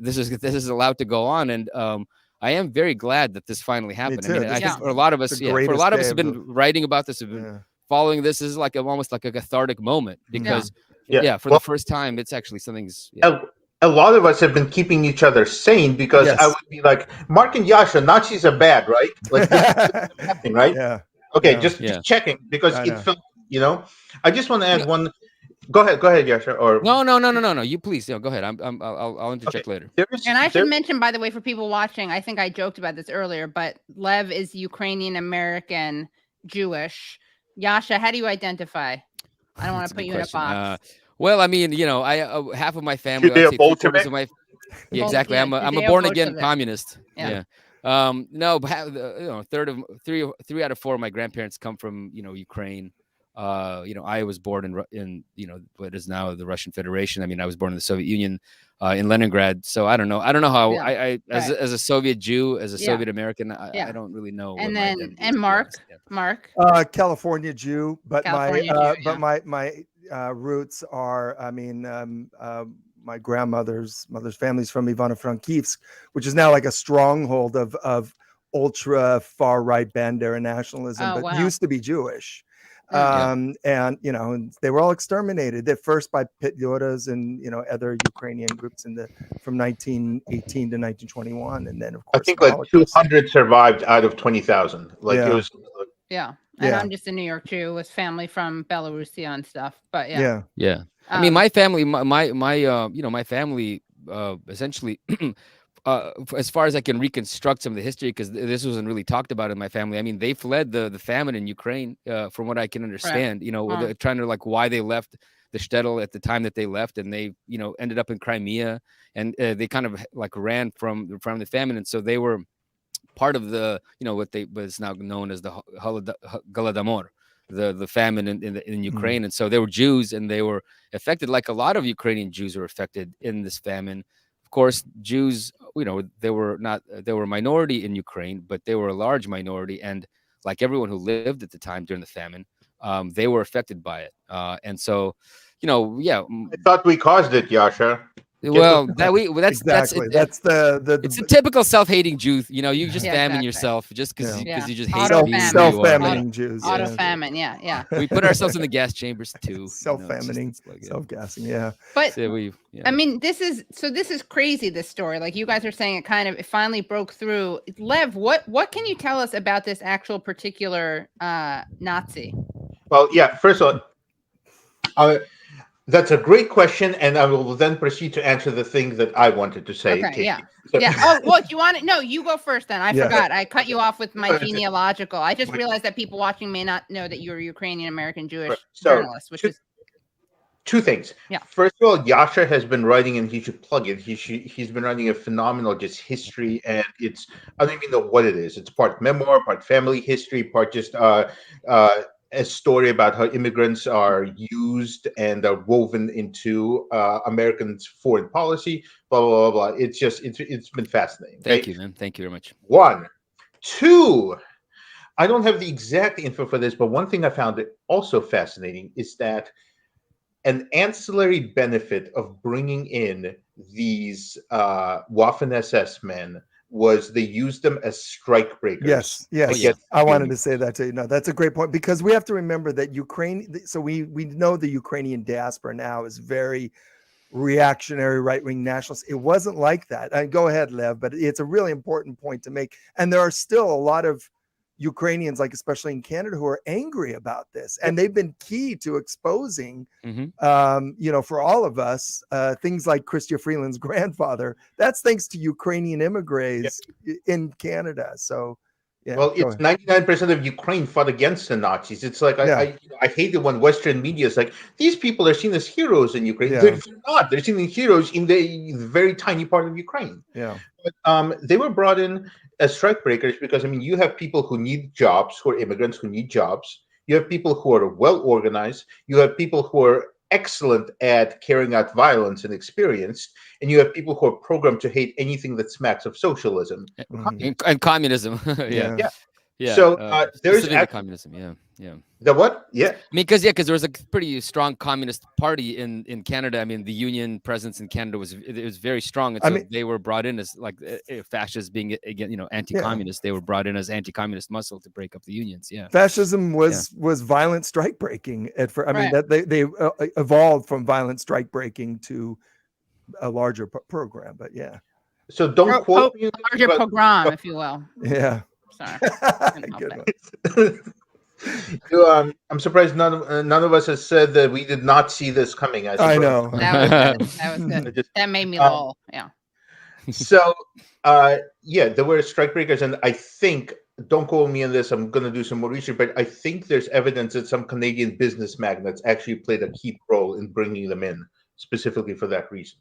M: this is allowed to go on, and I am very glad that this finally happened. I mean, I think for a lot of us, have been writing about this, have been following this. This is almost like a cathartic moment, because for the first time, it's actually something's.
L: a lot of us have been keeping each other sane because I would be like, Mark and Yasha, Nazis are bad, right? Like, this is happening, right?
K: Yeah.
L: Okay,
K: Yeah.
L: just checking because
K: I
L: it
K: know.
L: felt, I just want to add one. Go ahead, Yasha. Or
M: No. You please, go ahead. I'll interject later.
B: And I should mention, by the way, for people watching, I think I joked about this earlier, but Lev is Ukrainian American Jewish. Yasha, how do you identify? I don't want to put you in a box.
M: Well, I mean, I half of my family,
L: Should be a
M: three-quarters of
L: Bolshevik?
M: yeah, exactly. I'm a born again communist. Yeah. No, but three out of four of my grandparents come from Ukraine. I was born in what is now the Russian Federation. I mean, I was born in the Soviet Union, in Leningrad. So I don't know how as a Soviet Jew, as a Soviet American, I don't really know.
B: And then Mark,
K: California Jew, but my roots are, I mean, my grandmother's family's from Ivano-Frankivsk, which is now like a stronghold of ultra far right Bandera nationalism, but used to be Jewish. And they were all exterminated at first by Petyoras and other Ukrainian groups from 1918 to 1921, and then of course
L: I think like 200 survived out of 20,000. Like it was.
B: Yeah. And I'm just a New York Jew with family from Belarusia and stuff. But
M: yeah. I mean, my family, my family, essentially, as far as I can reconstruct some of the history, because this wasn't really talked about in my family. I mean, they fled the famine in Ukraine, from what I can understand. Right. Trying to why they left the shtetl at the time that they left, and they ended up in Crimea, and they kind of ran from the famine, and so they were part of the what was now known as the Holodomor, the famine in Ukraine. And so they were Jews, and they were affected like a lot of Ukrainian Jews were affected in this famine. Of course, Jews, they were a minority in Ukraine, but they were a large minority, and like everyone who lived at the time during the famine, they were affected by it. And so, I
L: thought we caused it, Yasha.
M: Well, that's
K: it's
M: a typical self-hating Jew. You just famine yourself just because you just hate
K: self-famining Jews.
B: Auto-famine, yeah.
M: We put ourselves in the gas chambers too.
K: Self-famining, self-gassing,
B: But I mean, this is crazy. This story, like you guys are saying, it finally broke through. Lev, what can you tell us about this actual particular Nazi?
L: Well, first of all, that's a great question, and I will then proceed to answer the thing that I wanted to say.
B: Okay, Oh, well, you want it? No, you go first then. I forgot. I cut you off with my genealogical. I just realized that people watching may not know that you're a Ukrainian American Jewish journalist, which is
L: two things. First of all, Yasha has been writing, and he should plug it. He's been writing a phenomenal history, and I don't even know what it is. It's part memoir, part family history, part just a story about how immigrants are used and are woven into Americans' foreign policy, blah, blah, blah, blah. It's been fascinating.
M: Thank you, man. Thank you very much.
L: 1. 2, I don't have the exact info for this, but one thing I found also fascinating is that an ancillary benefit of bringing in these Waffen-SS men was they used them as strike breakers.
K: Yes. I wanted to say that too. No, that's a great point, because we have to remember that we know the Ukrainian diaspora now is very reactionary, right-wing nationalist. It wasn't like that. Go ahead, Lev, but it's a really important point to make. And there are still a lot of Ukrainians, especially in Canada, who are angry about this, and they've been key to exposing, for all of us, things like Chrystia Freeland's grandfather. That's thanks to Ukrainian immigrants in Canada. So,
L: well, it's 99% of Ukraine fought against the Nazis. It's like I hate it when Western media is like, these people are seen as heroes in Ukraine. They're not. They're seen as heroes in the very tiny part of Ukraine. But they were brought in as strike breakers because, you have people who need jobs, who are immigrants who need jobs. You have people who are well organized. You have people who are excellent at carrying out violence and experienced. And you have people who are programmed to hate anything that smacks of socialism.
M: And communism.
L: So there's
M: communism.
L: The what?
M: Because there was a pretty strong communist party in Canada. The Union presence in Canada was very strong, and so they were brought in as fascists being anti-communist. They were brought in as anti-communist muscle to break up the unions.
K: Fascism was violent strike breaking at first. That they evolved from violent strike breaking to a larger program. But yeah.
L: So don't quote me.
B: Larger program, if you will.
K: Yeah.
B: Sorry.
K: Good
L: one. I'm surprised none of us has said that we did not see this coming.
K: I know.
B: That was good. That made me lol. Yeah.
L: So, there were strikebreakers, and I think, don't quote me on this, I'm going to do some more research, but I think there's evidence that some Canadian business magnates actually played a key role in bringing them in, specifically for that reason.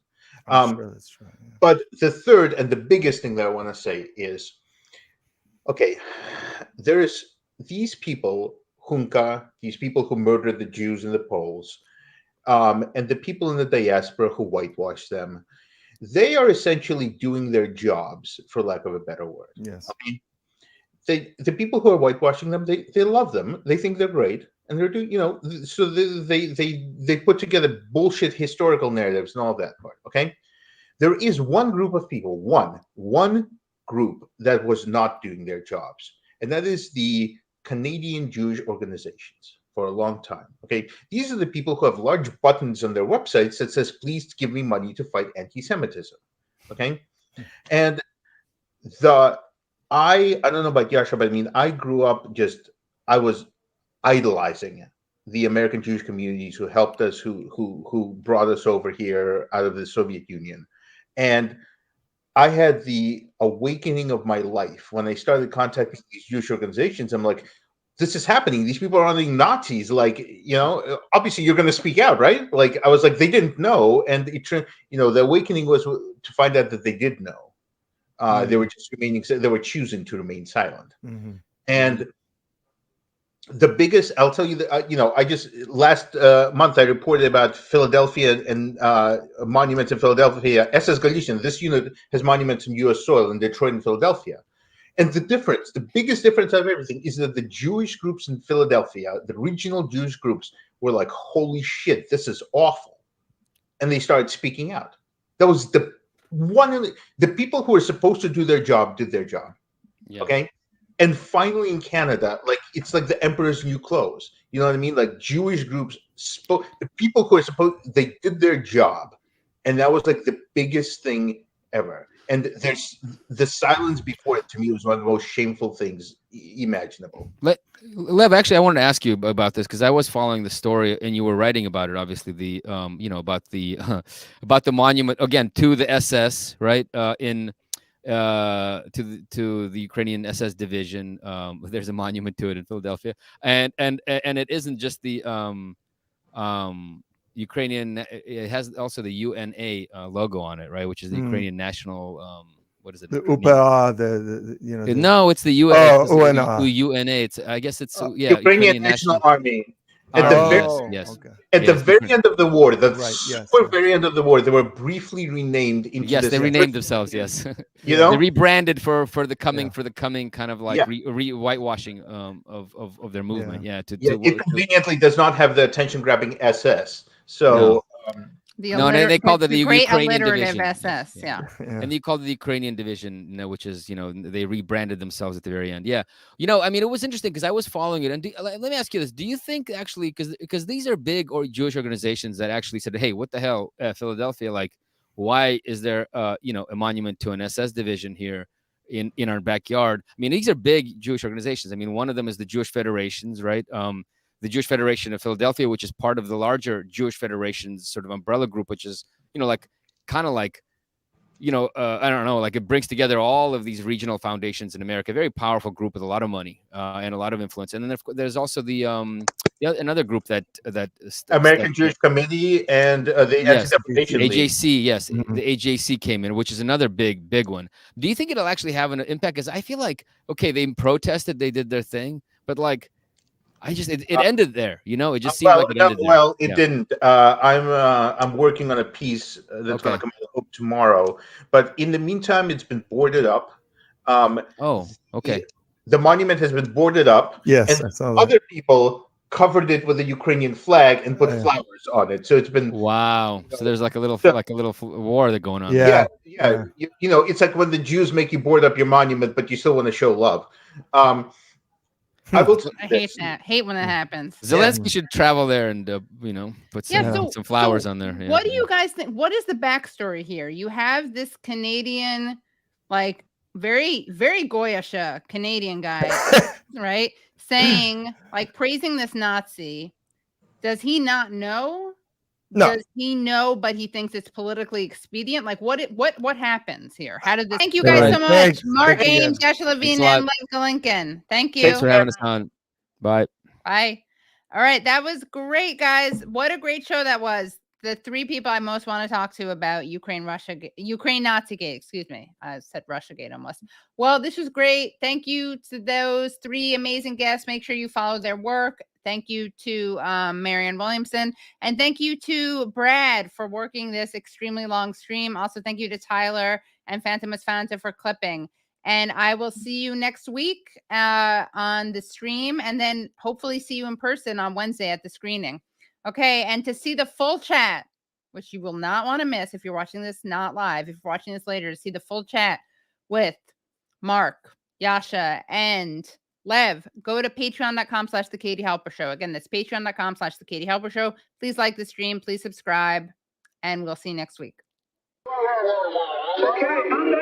K: I'm sure that's true. Yeah.
L: But the third and the biggest thing that I want to say is, okay, there's these people, Junka, these people who murdered the Jews in the Poles, and the people in the diaspora who whitewashed them. They are essentially doing their jobs, for lack of a better word.
K: Yes.
L: I mean, the people who are whitewashing them, they love them. They think they're great, and they're doing, so they put together bullshit historical narratives and all that part. Okay, there is one group of people, one group that was not doing their jobs, and that is the Canadian Jewish organizations. For a long time. Okay, these are the people who have large buttons on their websites that says, please give me money to fight anti-Semitism. Okay, and I don't know about Yasha, but I mean, I grew up I was idolizing the American Jewish communities who helped us, who brought us over here out of the Soviet Union. And I had the awakening of my life when I started contacting these Jewish organizations. I'm like, this is happening. These people are running Nazis. Like, obviously you're going to speak out, right? Like, I was like, they didn't know. And the awakening was to find out that they did know. They were just they were choosing to remain silent.
K: Mm-hmm.
L: And the biggest, I'll tell you that, I just, last month I reported about Philadelphia and monuments in Philadelphia. SS Galician, this unit has monuments in U.S. soil in Detroit and Philadelphia. And the biggest difference out of everything is that the Jewish groups in Philadelphia, the regional Jewish groups, were like, holy shit, this is awful. And they started speaking out. That was the people who were supposed to do their job did their job. Yeah. Okay. And finally in Canada, like, it's like the emperor's new clothes. You know what I mean? Like, Jewish groups spoke, the people who are they did their job. And that was like the biggest thing ever. And there's the silence before it, to me, was one of the most shameful things imaginable.
M: Lev, actually, I wanted to ask you about this because I was following the story, and you were writing about it. Obviously, about the monument again to the SS, right? To the Ukrainian SS division. There's a monument to it in Philadelphia, and it isn't just the Ukrainian. It has also the UNA logo on it, right? Which is the Ukrainian national. What is it?
K: The UPA,
M: no, it's the UNA. Oh, UNA. It's, I guess it's
L: Ukrainian National Army. At the very end of the war, very end of the war, they were briefly renamed into.
M: Yes, they renamed themselves. Yes, they rebranded for the coming kind of like whitewashing of their movement.
L: It conveniently does not have the attention-grabbing SS. So.
M: They called it the
B: great
M: Ukrainian
B: alliterative
M: division.
B: SS,
M: And you called it the Ukrainian division, which is, they rebranded themselves at the very end. Yeah. I mean, it was interesting because I was following it. And let me ask you this. Do you think actually, because these are big or Jewish organizations that actually said, hey, what the hell, Philadelphia, like, why is there, a monument to an SS division here in our backyard? I mean, these are big Jewish organizations. I mean, one of them is the Jewish Federations, right? The Jewish Federation of Philadelphia, which is part of the larger Jewish Federation's sort of umbrella group, which is, I don't know, like it brings together all of these regional foundations in America, a very powerful group with a lot of money and a lot of influence. And then there's also the another group that
L: American Jewish Committee and the Anti-Defamation League.
M: AJC, yes, the AJC came in, which is another big one. Do you think it'll actually have an impact? Because I feel like, okay, they protested, they did their thing, but like, it ended there, It just seemed like it ended there.
L: Well, it didn't. I'm working on a piece that's going to come out tomorrow. But in the meantime, it's been boarded up.
M: Okay.
L: The monument has been boarded up.
K: Yes,
L: and other people covered it with a Ukrainian flag and put flowers on it. So it's been
M: wow. So there's like a little war that's going on.
L: Yeah. It's like when the Jews make you board up your monument, but you still want to show love. I will say
B: I hate
L: this.
B: that. Hate when that happens.
M: Zelensky should travel there and put
B: Yeah,
M: some flowers on there. Yeah.
B: What do you guys think? What is the backstory here? You have this Canadian, like very, very Goyish Canadian guy, right? Saying, like, praising this Nazi. Does he not know?
K: No.
B: Does he know, but he thinks it's politically expedient? Like, what happens here? How did this? Thank you guys so much.
K: Thanks.
B: Mark
K: Thank you.
B: Ames, Yaroslav Hun,
M: Thanks a lot.
B: and Lev Golinkin. Thank you.
M: Thanks for having us on. Bye.
B: Bye. All right. That was great, guys. What a great show that was. The three people I most want to talk to about Ukraine Nazigate, excuse me. I said Russiagate almost. Well, this was great. Thank you to those three amazing guests. Make sure you follow their work. Thank you to Marianne Williamson. And thank you to Brad for working this extremely long stream. Also, thank you to Tyler and Phantomus Fanta for clipping. And I will see you next week on the stream, and then hopefully see you in person on Wednesday at the screening. Okay, and to see the full chat, which you will not want to miss if you're watching this not live, if you're watching this later, to see the full chat with Mark, Yasha, and Lev, go to patreon.com/The Katie Halper Show. Again, that's patreon.com/The Katie Halper Show. Please like the stream, please subscribe, and we'll see you next week.
A: Okay,